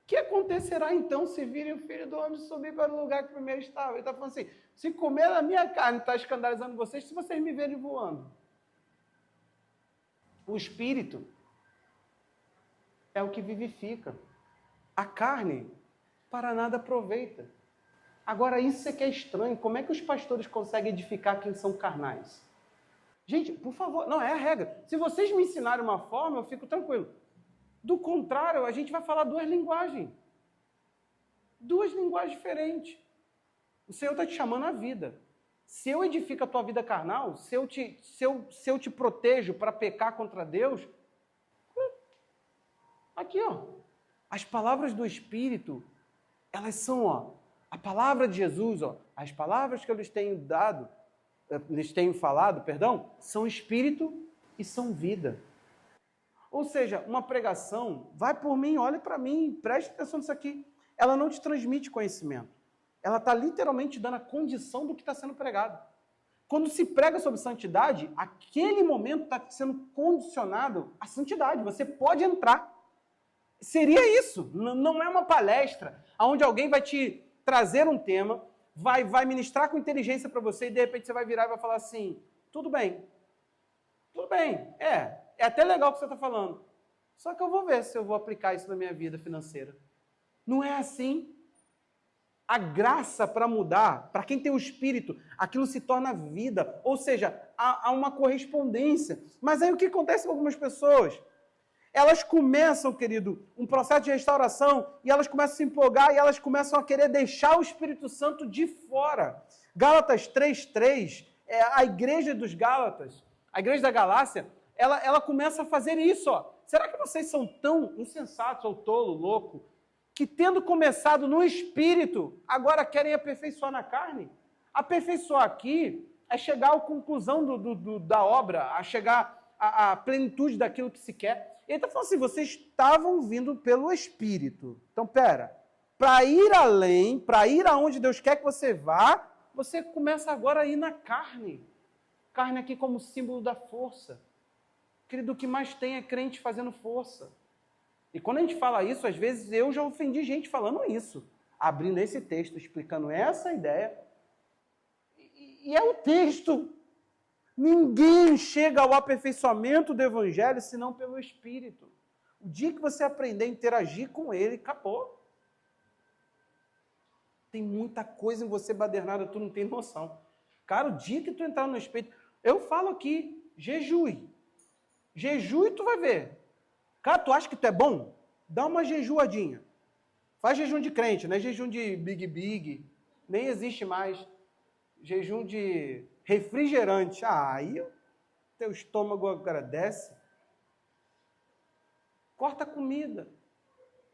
O que acontecerá então se virem o Filho do Homem subir para o lugar que primeiro estava? Ele está falando assim, se comer a minha carne está escandalizando vocês, se vocês me verem voando. O Espírito é o que vivifica. A carne para nada aproveita. Agora, isso é que é estranho. Como é que os pastores conseguem edificar quem são carnais? Gente, por favor, não é a regra. Se vocês me ensinarem uma forma, eu fico tranquilo. Do contrário, a gente vai falar duas linguagens. Duas linguagens diferentes. O Senhor está te chamando à vida. Se eu edifico a tua vida carnal, se eu te protejo para pecar contra Deus, aqui, ó, as palavras do Espírito, elas são, ó, a palavra de Jesus, ó, as palavras que eu lhes tenho falado, são Espírito e são vida. Ou seja, uma pregação, vai por mim, olha para mim, preste atenção nisso aqui. ela não te transmite conhecimento. Ela está literalmente dando a condição do que está sendo pregado. Quando se prega sobre santidade, aquele momento está sendo condicionado à santidade. Você pode entrar. Seria isso. Não é uma palestra onde alguém vai te trazer um tema, vai ministrar com inteligência para você e de repente você vai virar e vai falar assim, tudo bem, é até legal o que você está falando, só que eu vou ver se eu vou aplicar isso na minha vida financeira. Não é assim. A graça para mudar, para quem tem o Espírito, aquilo se torna vida, ou seja, há uma correspondência. Mas aí o que acontece com algumas pessoas? Elas começam, querido, um processo de restauração e elas começam a se empolgar e elas começam a querer deixar o Espírito Santo de fora. Gálatas 3:3, a igreja dos Gálatas, a igreja da Galácia, ela começa a fazer isso. Ó. Será que vocês são tão insensatos ou tolo, louco, que tendo começado no Espírito, agora querem aperfeiçoar na carne? Aperfeiçoar aqui é chegar à conclusão da obra, a chegar à plenitude daquilo que se quer. Ele está falando assim, vocês estavam vindo pelo Espírito. Então, para ir além, para ir aonde Deus quer que você vá, você começa agora a ir na carne. Carne aqui como símbolo da força. Querido, o que mais tem é crente fazendo força. E quando a gente fala isso, às vezes eu já ofendi gente falando isso, abrindo esse texto, explicando essa ideia. E é o texto. Ninguém chega ao aperfeiçoamento do Evangelho senão pelo Espírito. O dia que você aprender a interagir com ele, acabou. Tem muita coisa em você badernada, tu não tem noção. Cara, o dia que tu entrar no Espírito, eu falo aqui, jejue. Jejue tu vai ver. Cara, tu acha que tu é bom? Dá uma jejuadinha. Faz jejum de crente, não é jejum de big. Nem existe mais. Jejum de refrigerante. Aí o teu estômago agradece. Corta a comida.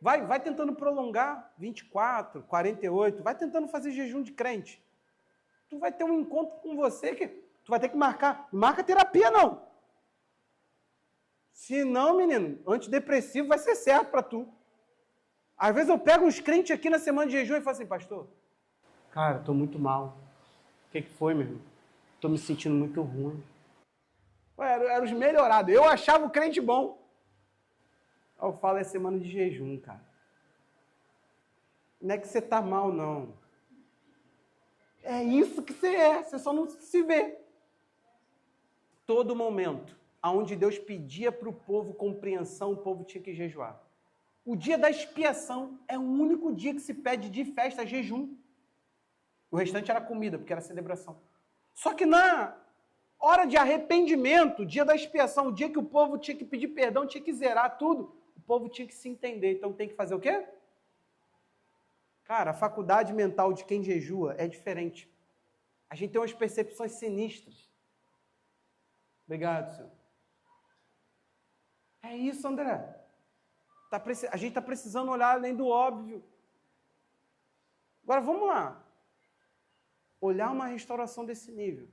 Vai tentando prolongar. 24, 48. Vai tentando fazer jejum de crente. Tu vai ter um encontro com você que tu vai ter que marcar. Não marca terapia, não. Se não, menino, antidepressivo vai ser certo para tu. Às vezes eu pego uns crentes aqui na semana de jejum e falo assim, pastor, cara, estou muito mal. O que foi, meu irmão? Estou me sentindo muito ruim. Eram os melhorados. Eu achava o crente bom. Eu falo, é semana de jejum, cara. Não é que você está mal, não. É isso que você é. Você só não se vê. Todo momento, onde Deus pedia para o povo compreensão, o povo tinha que jejuar. O dia da expiação é o único dia que se pede de festa, jejum. O restante era comida, porque era celebração. Só que na hora de arrependimento, dia da expiação, o dia que o povo tinha que pedir perdão, tinha que zerar tudo, o povo tinha que se entender. Então tem que fazer o quê? Cara, a faculdade mental de quem jejua é diferente. A gente tem umas percepções sinistras. Obrigado, senhor. É isso, André. A gente está precisando olhar além do óbvio. Agora, vamos lá. Olhar uma restauração desse nível.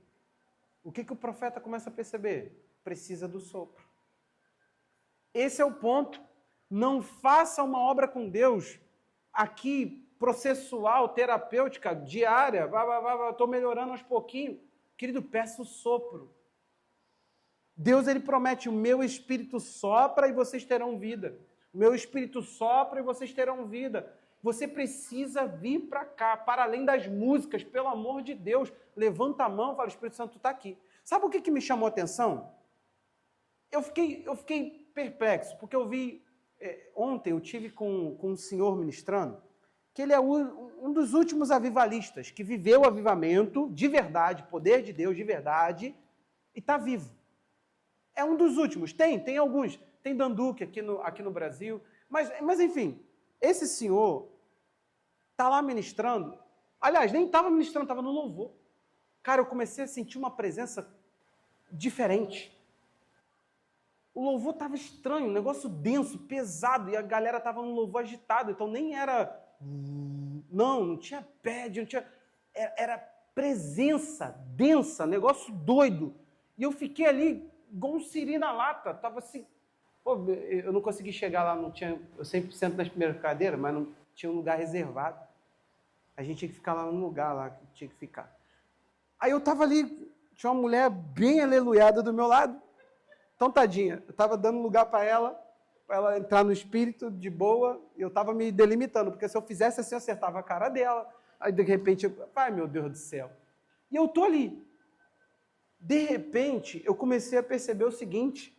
O que o profeta começa a perceber? Precisa do sopro. Esse é o ponto. Não faça uma obra com Deus aqui, processual, terapêutica, diária. Estou melhorando aos pouquinhos. Querido, peça o sopro. Deus, ele promete, o meu espírito sopra e vocês terão vida. O meu espírito sopra e vocês terão vida. Você precisa vir para cá, para além das músicas, pelo amor de Deus. Levanta a mão e fala, o Espírito Santo está aqui. Sabe o que me chamou a atenção? Eu fiquei perplexo, porque eu vi, ontem eu tive com um senhor ministrando, que ele é um dos últimos avivalistas, que viveu o avivamento de verdade, poder de Deus de verdade, e está vivo. É um dos últimos. Tem alguns. Tem Danduque aqui no Brasil. Mas, enfim, esse senhor está lá ministrando. Aliás, nem estava ministrando, estava no louvor. Cara, eu comecei a sentir uma presença diferente. O louvor estava estranho, um negócio denso, pesado, e a galera estava no louvor agitado. Então, nem era... Não tinha pad, não tinha... Era presença densa, negócio doido. E eu fiquei ali... igual um siri na lata, estava assim, pô, eu não consegui chegar lá, não tinha, eu sempre sento nas primeiras cadeiras, mas não tinha um lugar reservado. A gente tinha que ficar lá num lugar lá que tinha que ficar. Aí eu estava ali, tinha uma mulher bem aleluiada do meu lado. Então, tadinha, eu estava dando lugar para ela entrar no espírito de boa, e eu estava me delimitando, porque se eu fizesse assim, eu acertava a cara dela. Aí, de repente, ai meu Deus do céu. E eu estou ali. De repente, eu comecei a perceber o seguinte: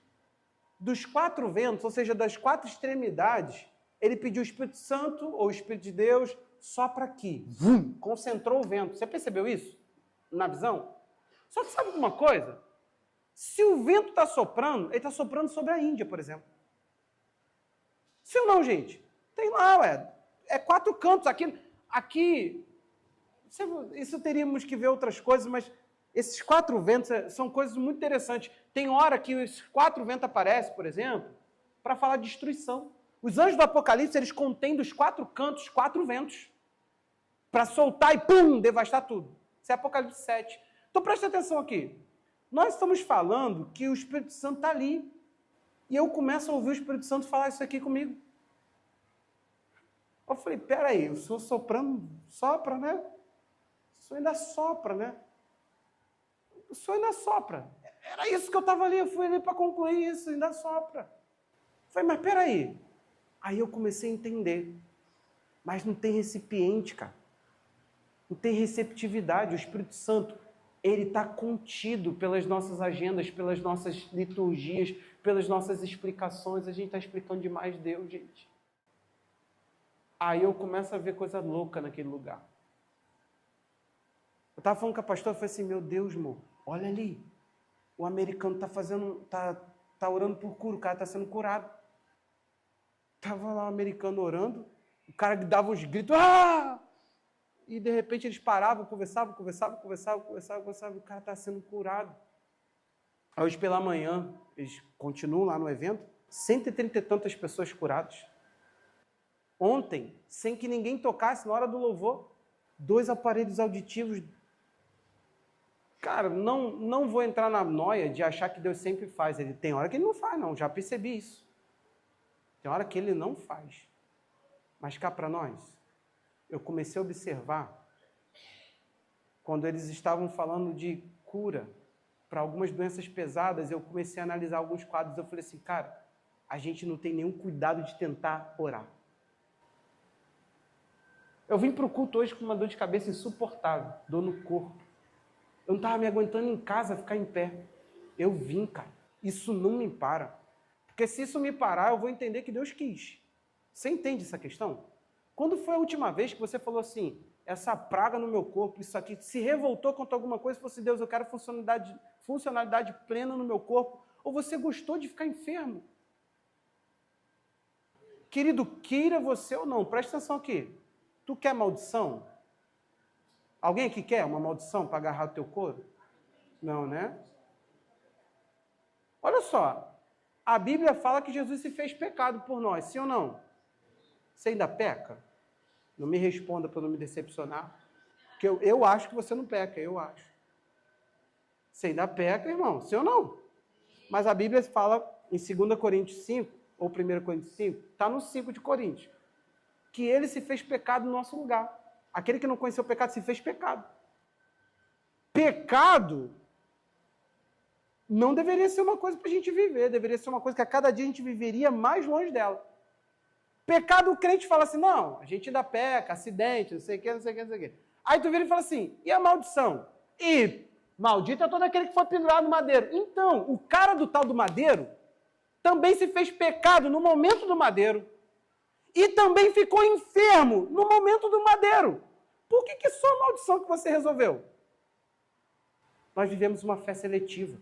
dos 4 ventos, ou seja, das 4 extremidades, ele pediu o Espírito Santo, ou o Espírito de Deus, sopra aqui. Vum, concentrou o vento. Você percebeu isso? Na visão? Só que sabe uma coisa? Se o vento está soprando, ele está soprando sobre a Índia, por exemplo. Sim ou não, gente? Tem lá, é 4 cantos. Aqui, isso teríamos que ver outras coisas, mas esses 4 ventos são coisas muito interessantes. Tem hora que os 4 ventos aparecem, por exemplo, para falar de destruição. Os anjos do Apocalipse, eles contêm dos 4 cantos 4 ventos, para soltar e, pum, devastar tudo. Isso é Apocalipse 7. Então, presta atenção aqui. Nós estamos falando que o Espírito Santo está ali. E eu começo a ouvir o Espírito Santo falar isso aqui comigo. Eu falei, peraí, o senhor soprando, sopra, né? O senhor ainda sopra, né? O senhor ainda sopra. Era isso que eu estava ali, eu fui ali para concluir isso, ainda sopra. Eu falei, mas peraí. Aí eu comecei a entender. Mas não tem recipiente, cara. Não tem receptividade. O Espírito Santo, ele está contido pelas nossas agendas, pelas nossas liturgias, pelas nossas explicações. A gente está explicando demais Deus, gente. Aí eu começo a ver coisa louca naquele lugar. Eu estava falando com a pastora, eu falei assim, meu Deus, amor, olha ali. O americano está orando por cura, o cara está sendo curado. Estava lá o americano orando, o cara dava uns gritos, ah! E de repente eles paravam, conversavam, o cara está sendo curado. Aí hoje pela manhã, eles continuam lá no evento, 130 e tantas pessoas curadas. Ontem, sem que ninguém tocasse na hora do louvor, 2 aparelhos auditivos. Cara, não vou entrar na noia de achar que Deus sempre faz. Ele tem hora que ele não faz, não, já percebi isso. Tem hora que ele não faz. Mas cá para nós, eu comecei a observar, quando eles estavam falando de cura para algumas doenças pesadas, eu comecei a analisar alguns quadros, eu falei assim, cara, a gente não tem nenhum cuidado de tentar orar. Eu vim para o culto hoje com uma dor de cabeça insuportável, dor no corpo. Eu não estava me aguentando em casa ficar em pé. Eu vim, cara. Isso não me para. Porque se isso me parar, eu vou entender que Deus quis. Você entende essa questão? Quando foi a última vez que você falou assim, essa praga no meu corpo, isso aqui, se revoltou contra alguma coisa, e falou assim, Deus, eu quero funcionalidade plena no meu corpo, ou você gostou de ficar enfermo? Querido, queira você ou não, presta atenção aqui. Tu quer maldição? Alguém aqui quer uma maldição para agarrar o teu couro? Não, né? Olha só, a Bíblia fala que Jesus se fez pecado por nós, sim ou não? Você ainda peca? Não me responda para não me decepcionar. Porque eu acho que você não peca, eu acho. Você ainda peca, irmão, sim ou não? Mas a Bíblia fala em 2 Coríntios 5, ou 1 Coríntios 5, está no 5 de Coríntios, que ele se fez pecado no nosso lugar. Aquele que não conheceu o pecado se fez pecado. Pecado não deveria ser uma coisa para a gente viver, deveria ser uma coisa que a cada dia a gente viveria mais longe dela. Pecado, o crente fala assim, não, a gente ainda peca, acidente, não sei o que, não sei o que, não sei o que. Aí tu vira e fala assim, e a maldição? E maldito é todo aquele que foi pendurado no madeiro. Então, o cara do tal do madeiro também se fez pecado no momento do madeiro. E também ficou enfermo no momento do madeiro. Por que só a maldição que você resolveu? Nós vivemos uma fé seletiva.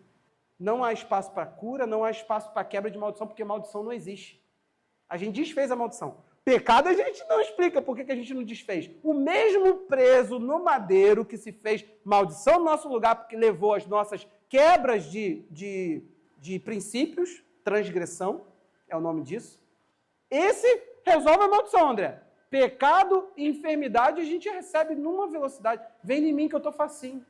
Não há espaço para cura, não há espaço para quebra de maldição, porque maldição não existe. A gente desfez a maldição. Pecado a gente não explica por que a gente não desfez. O mesmo preso no madeiro que se fez maldição no nosso lugar, porque levou as nossas quebras de princípios, transgressão, é o nome disso. Esse resolve a maldição, André. Pecado e enfermidade a gente recebe numa velocidade. Vem em mim que eu estou facinho.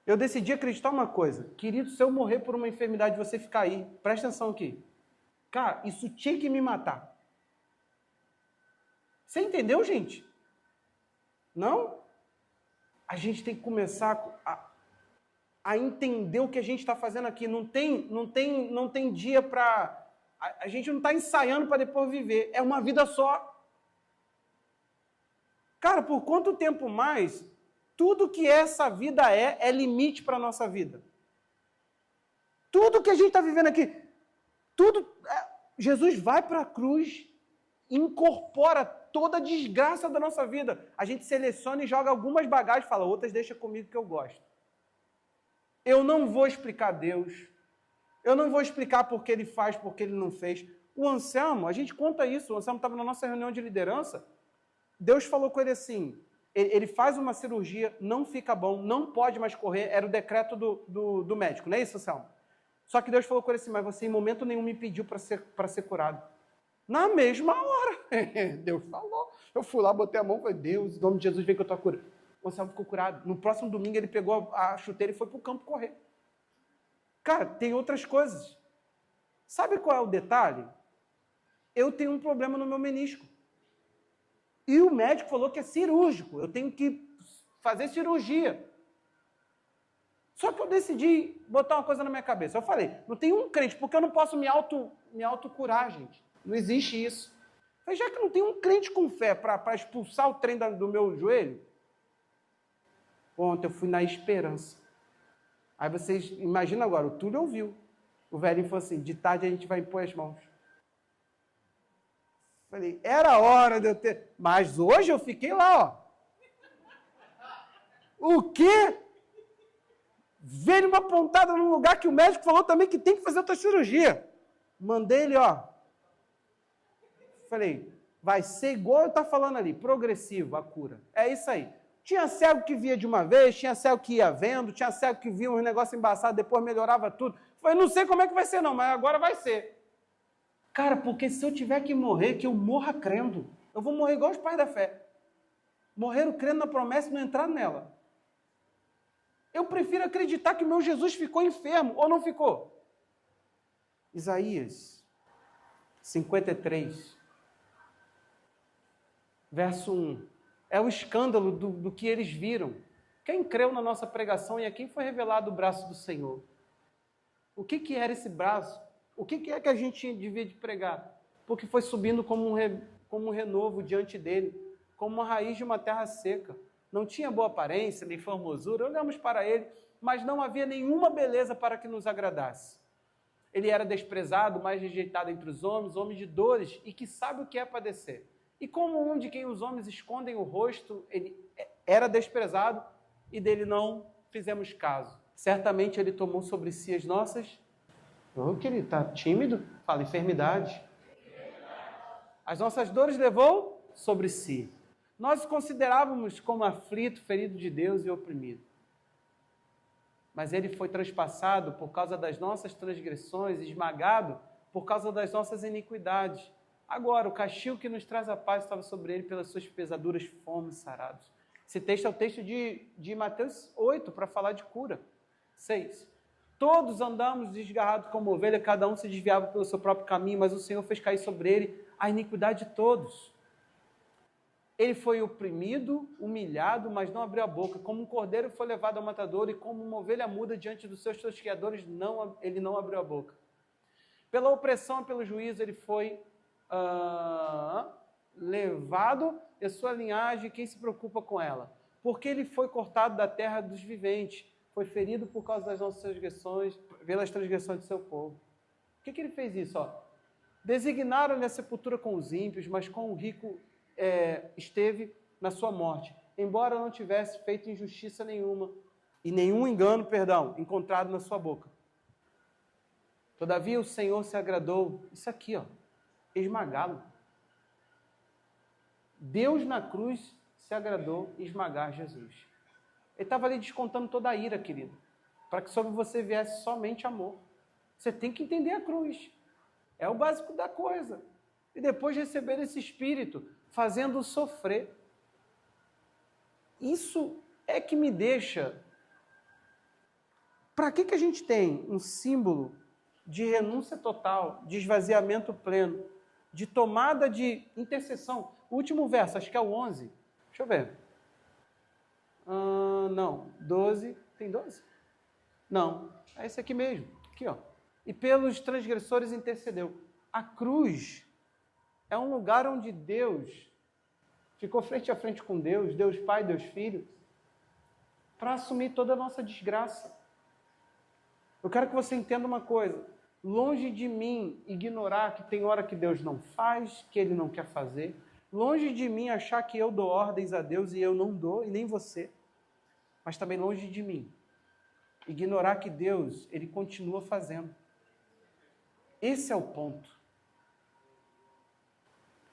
Eu decidi acreditar uma coisa. Querido, se eu morrer por uma enfermidade e você ficar aí, presta atenção aqui. Cara, isso tinha que me matar. Você entendeu, gente? Não? A gente tem que começar a entender o que a gente está fazendo aqui. Não tem dia para... A gente não está ensaiando para depois viver. É uma vida só. Cara, por quanto tempo mais, tudo que essa vida é limite para a nossa vida. Tudo que a gente está vivendo aqui, Jesus vai para a cruz, incorpora toda a desgraça da nossa vida. A gente seleciona e joga algumas bagagens e fala, outras deixa comigo que eu gosto. Eu não vou explicar Deus. Eu não vou explicar por que ele faz, por que ele não fez. O Anselmo, a gente conta isso, o Anselmo estava na nossa reunião de liderança, Deus falou com ele assim, ele faz uma cirurgia, não fica bom, não pode mais correr, era o decreto do médico, não é isso, Anselmo? Só que Deus falou com ele assim, mas você em momento nenhum me pediu para ser curado. Na mesma hora, Deus falou. Eu fui lá, botei a mão e falei, Deus, em nome de Jesus, vem que eu estou curado. O Anselmo ficou curado. No próximo domingo ele pegou a chuteira e foi para o campo correr. Cara, tem outras coisas. Sabe qual é o detalhe? Eu tenho um problema no meu menisco. E o médico falou que é cirúrgico. Eu tenho que fazer cirurgia. Só que eu decidi botar uma coisa na minha cabeça. Eu falei, não tem um crente, porque eu não posso me autocurar, gente. Não existe isso. Mas já que não tem um crente com fé para expulsar o trem do meu joelho, ontem eu fui na esperança. Aí vocês imaginam agora, o Túlio ouviu. O velhinho falou assim, de tarde a gente vai impor as mãos. Falei, era hora de eu ter... Mas hoje eu fiquei lá, ó. O quê? Veio uma pontada num lugar que o médico falou também que tem que fazer outra cirurgia. Mandei ele, ó. Falei, vai ser igual eu estou falando ali, progressivo a cura. É isso aí. Tinha cego que via de uma vez, tinha cego que ia vendo, tinha cego que via um negócio embaçado, depois melhorava tudo. Falei, não sei como é que vai ser não, mas agora vai ser. Cara, porque se eu tiver que morrer, que eu morra crendo. Eu vou morrer igual os pais da fé. Morreram crendo na promessa e não entrar nela. Eu prefiro acreditar que o meu Jesus ficou enfermo, ou não ficou? Isaías 53, verso 1. É o escândalo do que eles viram. Quem creu na nossa pregação e a quem foi revelado o braço do Senhor? O que era esse braço? O que é que a gente devia de pregar? Porque foi subindo como um renovo diante dele, como uma raiz de uma terra seca. Não tinha boa aparência, nem formosura, olhamos para ele, mas não havia nenhuma beleza para que nos agradasse. Ele era desprezado, mais rejeitado entre os homens, homem de dores, e que sabe o que é padecer. E como um de quem os homens escondem o rosto, ele era desprezado, e dele não fizemos caso. Certamente ele tomou sobre si as nossas... Oh, que ele está tímido? Fala, enfermidade. As nossas dores levou sobre si. Nós o considerávamos como aflito, ferido de Deus e oprimido. Mas ele foi transpassado por causa das nossas transgressões, esmagado por causa das nossas iniquidades. Agora, o castigo que nos traz a paz estava sobre ele, pelas suas pesaduras fomos sarados. Esse texto é o texto de Mateus 8, para falar de cura. 6. Todos andamos desgarrados como ovelha, cada um se desviava pelo seu próprio caminho, mas o Senhor fez cair sobre ele a iniquidade de todos. Ele foi oprimido, humilhado, mas não abriu a boca. Como um cordeiro foi levado ao matadouro e como uma ovelha muda diante dos seus tosqueadores, ele não abriu a boca. Pela opressão e pelo juízo ele foi levado, e a sua linhagem, quem se preocupa com ela? Porque ele foi cortado da terra dos viventes, foi ferido por causa das nossas transgressões, pelas transgressões do seu povo. O que ele fez isso? Designaram-lhe a sepultura com os ímpios, mas com o rico esteve na sua morte, embora não tivesse feito injustiça nenhuma, e nenhum engano, encontrado na sua boca. Todavia o Senhor se agradou, isso aqui, esmagá-lo. Deus na cruz se agradou em esmagar Jesus. Ele estava ali descontando toda a ira, querido, para que sobre você viesse somente amor. Você tem que entender a cruz. É o básico da coisa. E depois receber esse Espírito, fazendo-o sofrer. Isso é que me deixa... Para que a gente tem um símbolo de renúncia total, de esvaziamento pleno, de tomada de intercessão. O último verso, acho que é o 11. Deixa eu ver. Não, 12. Tem 12? Não, é esse aqui mesmo. Aqui, ó. E pelos transgressores intercedeu. A cruz é um lugar onde Deus ficou frente a frente com Deus, Deus Pai, Deus Filho, para assumir toda a nossa desgraça. Eu quero que você entenda uma coisa. Longe de mim ignorar que tem hora que Deus não faz, que Ele não quer fazer. Longe de mim achar que eu dou ordens a Deus e eu não dou, e nem você. Mas também longe de mim ignorar que Deus, Ele continua fazendo. Esse é o ponto.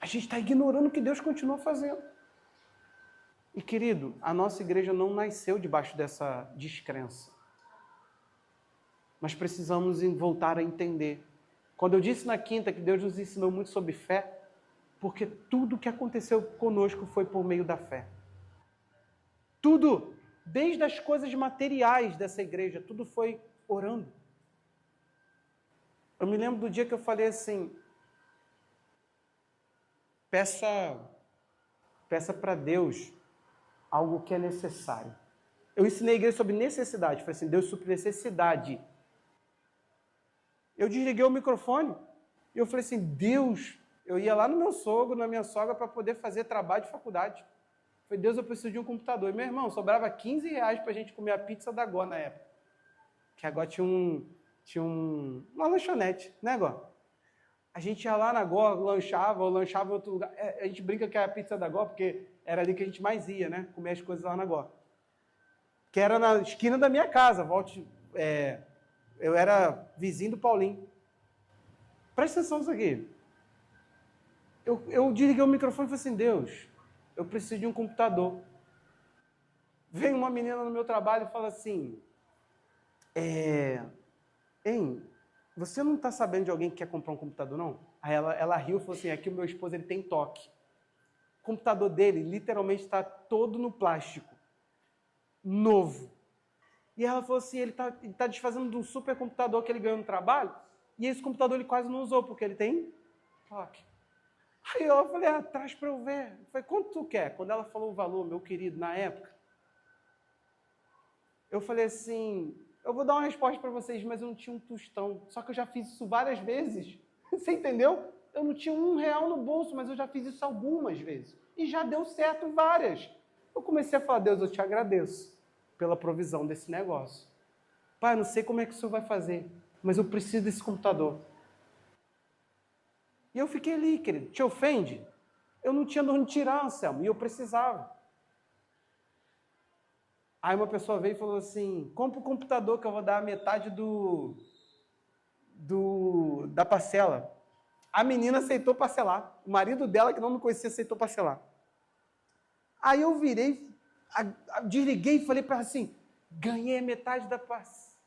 A gente está ignorando que Deus continua fazendo. E, querido, a nossa igreja não nasceu debaixo dessa descrença. Nós precisamos voltar a entender. Quando eu disse na quinta que Deus nos ensinou muito sobre fé, porque tudo que aconteceu conosco foi por meio da fé. Tudo, desde as coisas materiais dessa igreja, tudo foi orando. Eu me lembro do dia que eu falei assim, peça para Deus algo que é necessário. Eu ensinei a igreja sobre necessidade. Falei assim, Deus supre necessidade. Eu desliguei o microfone e eu falei assim, Deus, eu ia lá no meu sogro, na minha sogra, para poder fazer trabalho de faculdade. Eu falei, Deus, eu preciso de um computador. E, meu irmão, sobrava R$15 para a gente comer a pizza da Gó na época. Que agora tinha uma lanchonete, né, Gó? A gente ia lá na Gó, lanchava em outro lugar. A gente brinca que é a pizza da Gó, porque era ali que a gente mais ia, né? Comer as coisas lá na Gó. Que era na esquina da minha casa. Eu era vizinho do Paulinho. Presta atenção nisso aqui. Eu desliguei o microfone e falei assim, Deus, eu preciso de um computador. Vem uma menina no meu trabalho e fala assim, você não está sabendo de alguém que quer comprar um computador, não? Aí ela riu e falou assim, aqui o meu esposo ele tem toque. O computador dele literalmente está todo no plástico. Novo. E ela falou assim, ele tá desfazendo de um supercomputador que ele ganhou no trabalho, e esse computador ele quase não usou, porque ele tem toque. Aí eu falei, traz para eu ver. Eu falei, quanto tu quer? Quando ela falou o valor, meu querido, na época, eu falei assim, eu vou dar uma resposta para vocês, mas eu não tinha um tostão. Só que eu já fiz isso várias vezes. Você entendeu? Eu não tinha R$1 no bolso, mas eu já fiz isso algumas vezes. E já deu certo várias. Eu comecei a falar, Deus, eu te agradeço pela provisão desse negócio. Pai, eu não sei como é que o senhor vai fazer, mas eu preciso desse computador. E eu fiquei ali, querido. Te ofende? Eu não tinha de onde tirar, Anselmo, e eu precisava. Aí uma pessoa veio e falou assim, compra o computador que eu vou dar a metade da parcela. A menina aceitou parcelar. O marido dela, que não me conhecia, aceitou parcelar. Aí eu virei, desliguei e falei para ela assim, ganhei a metade da parcela.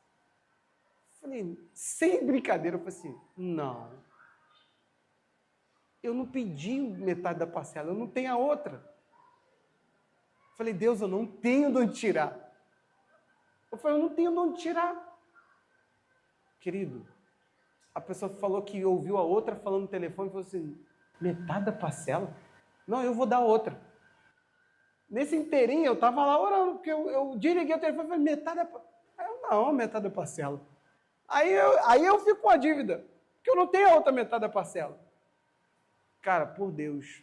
Falei, sem brincadeira, eu falei assim, não. Eu não pedi metade da parcela, eu não tenho a outra. Falei, Deus, eu não tenho de onde tirar. Eu falei, eu não tenho de onde tirar. Querido, a pessoa falou que ouviu a outra falando no telefone e falou assim, metade da parcela? Não, eu vou dar outra. Nesse inteirinho, eu estava lá orando, porque eu desliguei o telefone e falei, metade da parcela? Não, metade da parcela. Aí eu fico com a dívida, porque eu não tenho a outra metade da parcela. Cara, por Deus,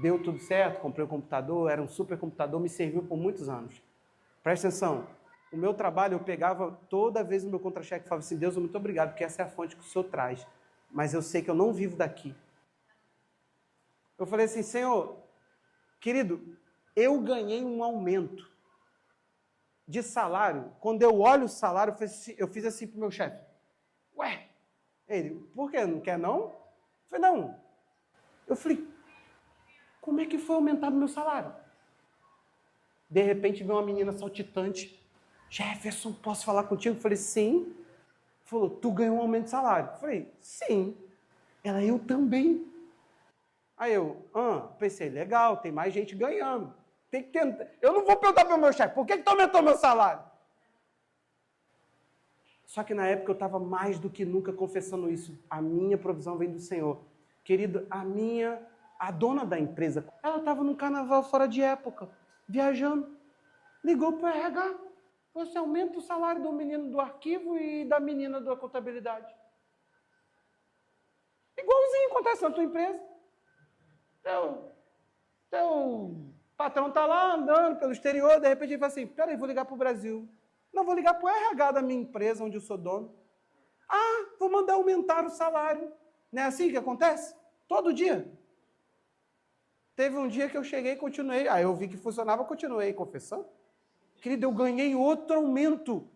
deu tudo certo, comprei um computador, era um supercomputador, me serviu por muitos anos. Presta atenção, o meu trabalho eu pegava toda vez no meu contra-cheque e falava assim, Deus, muito obrigado, porque essa é a fonte que o Senhor traz, mas eu sei que eu não vivo daqui. Eu falei assim, Senhor, querido, eu ganhei um aumento de salário. Quando eu olho o salário, eu fiz assim para o meu chefe. Ué, ele, por quê? Não quer não? Eu falei, não. Eu falei, como é que foi aumentado o meu salário? De repente veio uma menina saltitante. Jefferson, posso falar contigo? Eu falei, sim. Falou, tu ganhou um aumento de salário? Eu falei, sim. Ela, eu também. Aí eu, pensei, legal, tem mais gente ganhando. Tem que tentar. Eu não vou perguntar para o meu chefe, por que tu aumentou meu salário? Só que na época eu estava mais do que nunca confessando isso. A minha provisão vem do Senhor. Querido, a dona da empresa, ela estava num carnaval fora de época, viajando. Ligou para o RH. Você aumenta o salário do menino do arquivo e da menina da contabilidade. Igualzinho acontece na tua empresa. Teu patrão está lá andando pelo exterior, de repente ele fala assim, peraí, vou ligar para o Brasil. Não, vou ligar para o RH da minha empresa, onde eu sou dono. Ah, vou mandar aumentar o salário. Não é assim que acontece? Todo dia. Teve um dia que eu cheguei e continuei. Aí eu vi que funcionava, continuei confessando. Querido, eu ganhei outro aumento.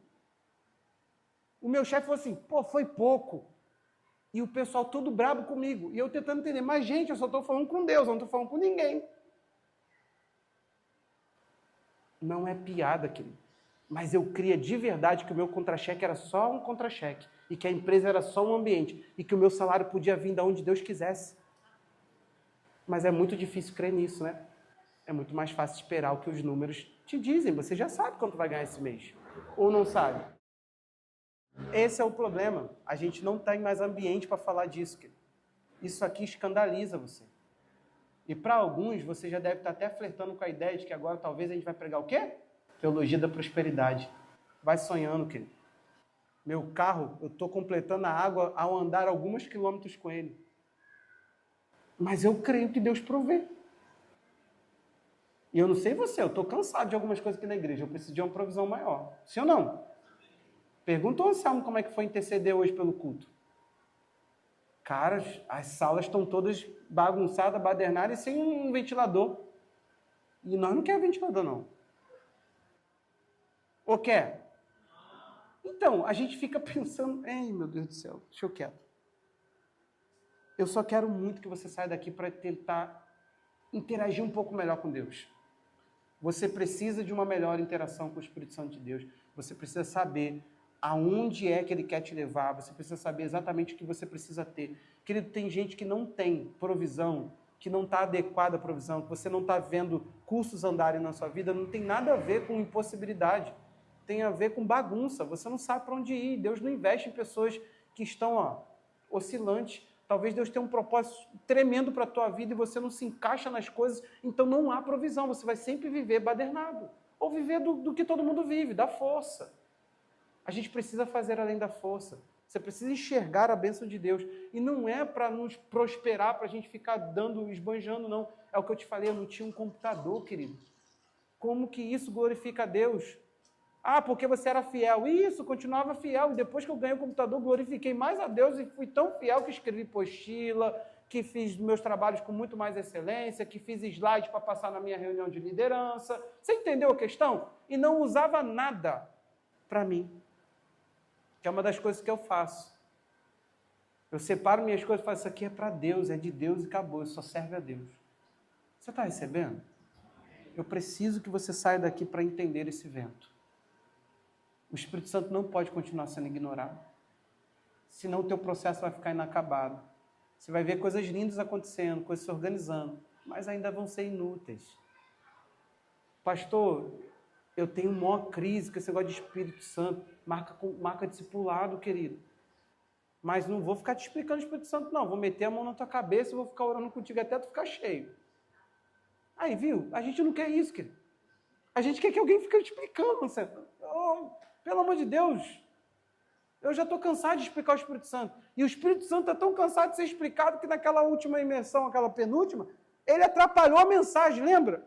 O meu chefe falou assim, pô, foi pouco. E o pessoal todo brabo comigo. E eu tentando entender, mas gente, eu só estou falando com Deus, eu não estou falando com ninguém. Não é piada, querido. Mas eu cria de verdade que o meu contra-cheque era só um contra-cheque. E que a empresa era só um ambiente. E que o meu salário podia vir de onde Deus quisesse. Mas é muito difícil crer nisso, né? É muito mais fácil esperar o que os números te dizem. Você já sabe quanto vai ganhar esse mês. Ou não sabe? Esse é o problema. A gente não tem mais ambiente para falar disso. Querido. Isso aqui escandaliza você. E para alguns, você já deve estar até flertando com a ideia de que agora talvez a gente vai pregar o quê? Teologia da prosperidade. Vai sonhando, querido. Meu carro, eu estou completando a água ao andar alguns quilômetros com ele. Mas eu creio que Deus provê. E eu não sei você, eu estou cansado de algumas coisas aqui na igreja. Eu preciso de uma provisão maior. Sim ou não? Pergunta ao Anselmo como é que foi interceder hoje pelo culto. Cara, as salas estão todas bagunçadas, badernadas e sem um ventilador. E nós não queremos ventilador, não. Ou quer? Então, a gente fica pensando, ei, meu Deus do céu, deixa eu quieto. Eu só quero muito que você saia daqui para tentar interagir um pouco melhor com Deus. Você precisa de uma melhor interação com o Espírito Santo de Deus. Você precisa saber aonde é que Ele quer te levar. Você precisa saber exatamente o que você precisa ter. Querido, tem gente que não tem provisão, que não está adequada à provisão, que você não está vendo cursos andarem na sua vida, não tem nada a ver com impossibilidade. Tem a ver com bagunça. Você não sabe para onde ir. Deus não investe em pessoas que estão oscilantes. Talvez Deus tenha um propósito tremendo para a tua vida e você não se encaixa nas coisas, então não há provisão. Você vai sempre viver badernado. Ou viver do que todo mundo vive, da força. A gente precisa fazer além da força. Você precisa enxergar a bênção de Deus. E não é para nos prosperar, para a gente ficar esbanjando, não. É o que eu te falei, eu não tinha um computador, querido. Como que isso glorifica a Deus? Ah, porque você era fiel. Isso, continuava fiel. E depois que eu ganhei o computador, glorifiquei mais a Deus e fui tão fiel que escrevi apostila, que fiz meus trabalhos com muito mais excelência, que fiz slide para passar na minha reunião de liderança. Você entendeu a questão? E não usava nada para mim. Que é uma das coisas que eu faço. Eu separo minhas coisas e falo, isso aqui é para Deus, é de Deus e acabou, só serve a Deus. Você está recebendo? Eu preciso que você saia daqui para entender esse vento. O Espírito Santo não pode continuar sendo ignorado. Senão o teu processo vai ficar inacabado. Você vai ver coisas lindas acontecendo, coisas se organizando, mas ainda vão ser inúteis. Pastor, eu tenho uma crise com esse negócio de Espírito Santo. Marca discipulado, querido. Mas não vou ficar te explicando o Espírito Santo, não. Vou meter a mão na tua cabeça e vou ficar orando contigo até tu ficar cheio. Aí, viu? A gente não quer isso, querido. A gente quer que alguém fique te explicando. Pelo amor de Deus, eu já estou cansado de explicar o Espírito Santo. E o Espírito Santo é tão cansado de ser explicado que naquela última imersão, aquela penúltima, ele atrapalhou a mensagem, lembra?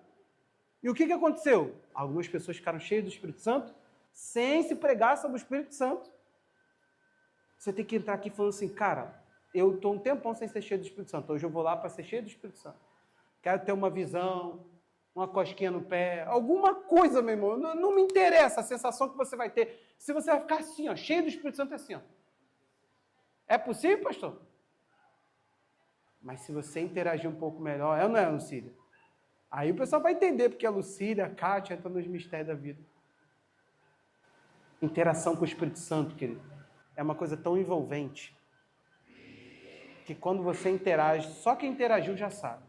E o que aconteceu? Algumas pessoas ficaram cheias do Espírito Santo sem se pregar sobre o Espírito Santo. Você tem que entrar aqui falando assim, cara, eu estou um tempão sem ser cheio do Espírito Santo. Hoje eu vou lá para ser cheio do Espírito Santo. Quero ter uma visão, uma cosquinha no pé, alguma coisa, meu irmão. Não me interessa a sensação que você vai ter. Se você vai ficar assim, ó, cheio do Espírito Santo, é assim, ó. É possível, pastor? Mas se você interagir um pouco melhor, é ou não é, Lucília? Aí o pessoal vai entender, porque a Lucília, a Kátia, estão nos mistérios da vida. Interação com o Espírito Santo, querido, é uma coisa tão envolvente, que quando você interage, só quem interagiu já sabe.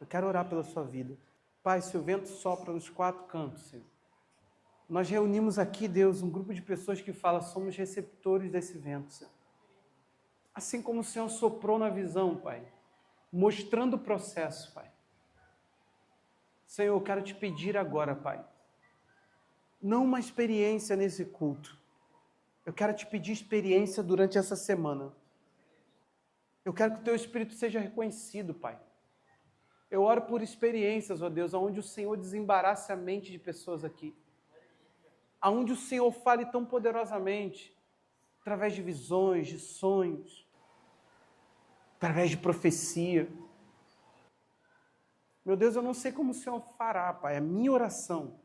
Eu quero orar pela sua vida. Pai, se o vento sopra nos quatro cantos, Senhor, Nós reunimos aqui, Deus, um grupo de pessoas que fala, somos receptores desse vento, Senhor. Assim como o Senhor soprou na visão, Pai, mostrando o processo, Pai. Senhor, eu quero te pedir agora, Pai, não uma experiência nesse culto. Eu quero te pedir experiência durante essa semana. Eu quero que o Teu Espírito seja reconhecido, Pai. Eu oro por experiências, ó Deus, onde o Senhor desembarace a mente de pessoas aqui. Aonde o Senhor fale tão poderosamente, através de visões, de sonhos, através de profecia. Meu Deus, eu não sei como o Senhor fará, Pai. A minha oração,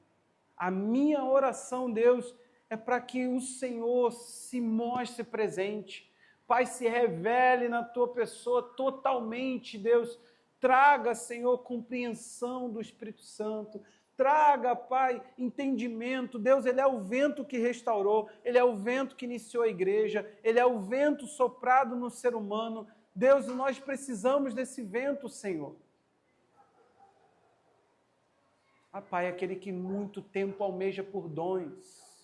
Deus, é para que o Senhor se mostre presente. Pai, se revele na Tua pessoa totalmente, Deus. Traga, Senhor, compreensão do Espírito Santo. Traga, Pai, entendimento. Deus, Ele é o vento que restaurou, Ele é o vento que iniciou a igreja, Ele é o vento soprado no ser humano. Deus, nós precisamos desse vento, Senhor. Pai, aquele que muito tempo almeja por dons.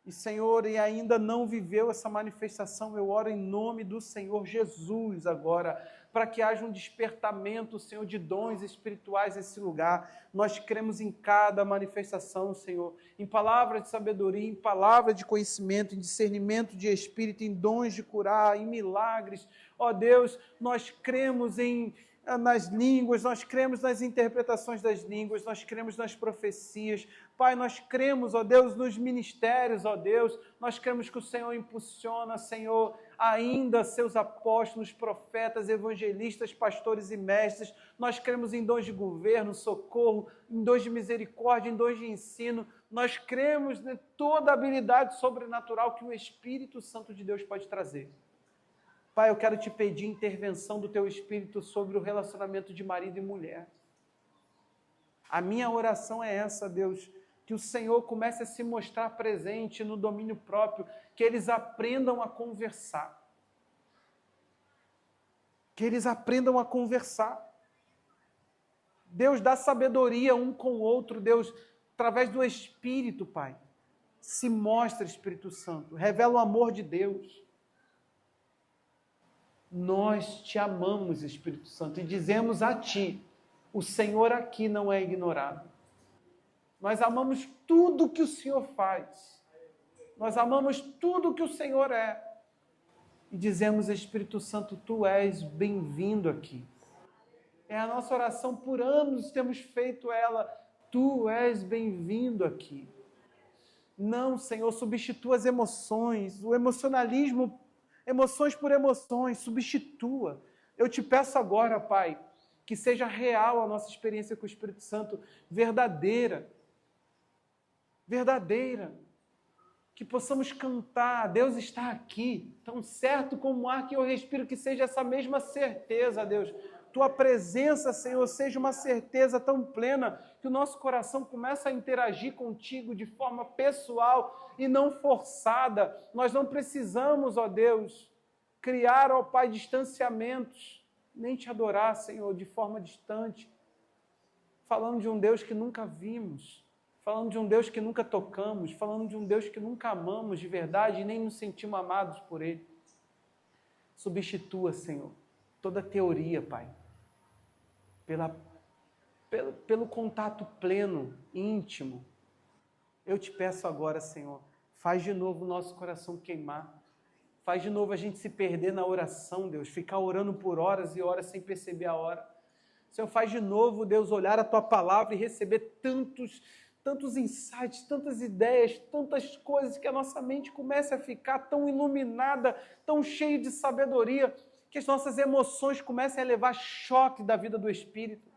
E, Senhor, e ainda não viveu essa manifestação, eu oro em nome do Senhor Jesus agora, para que haja um despertamento, Senhor, de dons espirituais nesse lugar. Nós cremos em cada manifestação, Senhor, em palavras de sabedoria, em palavras de conhecimento, em discernimento de espírito, em dons de curar, em milagres. Ó Deus, nós cremos nas línguas, nós cremos nas interpretações das línguas, nós cremos nas profecias. Pai, nós cremos, ó Deus, nos ministérios, ó Deus, nós cremos que o Senhor impulsiona, Senhor, ainda seus apóstolos, profetas, evangelistas, pastores e mestres. Nós cremos em dons de governo, socorro, em dons de misericórdia, em dons de ensino. Nós cremos em toda a habilidade sobrenatural que o Espírito Santo de Deus pode trazer. Pai, eu quero te pedir intervenção do Teu Espírito sobre o relacionamento de marido e mulher. A minha oração é essa, Deus, que o Senhor comece a se mostrar presente no domínio próprio, que eles aprendam a conversar. Que eles aprendam a conversar. Deus, dá sabedoria um com o outro, Deus, através do Espírito, Pai. Se mostra, Espírito Santo, revela o amor de Deus. Nós te amamos, Espírito Santo, e dizemos a Ti, o Senhor aqui não é ignorado. Nós amamos tudo que o Senhor faz. Nós amamos tudo que o Senhor é. E dizemos, Espírito Santo, Tu és bem-vindo aqui. É a nossa oração, por anos temos feito ela. Tu és bem-vindo aqui. Não, Senhor, substitua as emoções, o emocionalismo, emoções por emoções, substitua. Eu te peço agora, Pai, que seja real a nossa experiência com o Espírito Santo, verdadeira. Verdadeira. Que possamos cantar, Deus está aqui, tão certo como o ar que eu respiro, que seja essa mesma certeza, Deus. Tua presença, Senhor, seja uma certeza tão plena que o nosso coração começa a interagir contigo de forma pessoal e não forçada. Nós não precisamos, ó Deus, criar, ó Pai, distanciamentos, nem te adorar, Senhor, de forma distante, falando de um Deus que nunca vimos, falando de um Deus que nunca tocamos, falando de um Deus que nunca amamos de verdade e nem nos sentimos amados por Ele. Substitua, Senhor, toda teoria, Pai, pelo contato pleno, íntimo. Eu te peço agora, Senhor, faz de novo o nosso coração queimar. Faz de novo a gente se perder na oração, Deus, ficar orando por horas e horas sem perceber a hora. Senhor, faz de novo, Deus, olhar a Tua palavra e receber tantos insights, tantas ideias, tantas coisas, que a nossa mente comece a ficar tão iluminada, tão cheia de sabedoria, que as nossas emoções comecem a levar choque da vida do Espírito.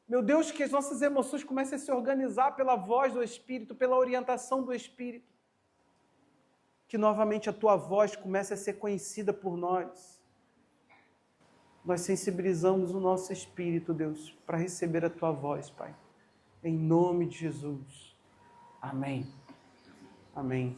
Meu Deus, que as nossas emoções comecem a se organizar pela voz do Espírito, pela orientação do Espírito. Que novamente a Tua voz comece a ser conhecida por nós. Nós sensibilizamos o nosso espírito, Deus, para receber a Tua voz, Pai. Em nome de Jesus. Amém. Amém.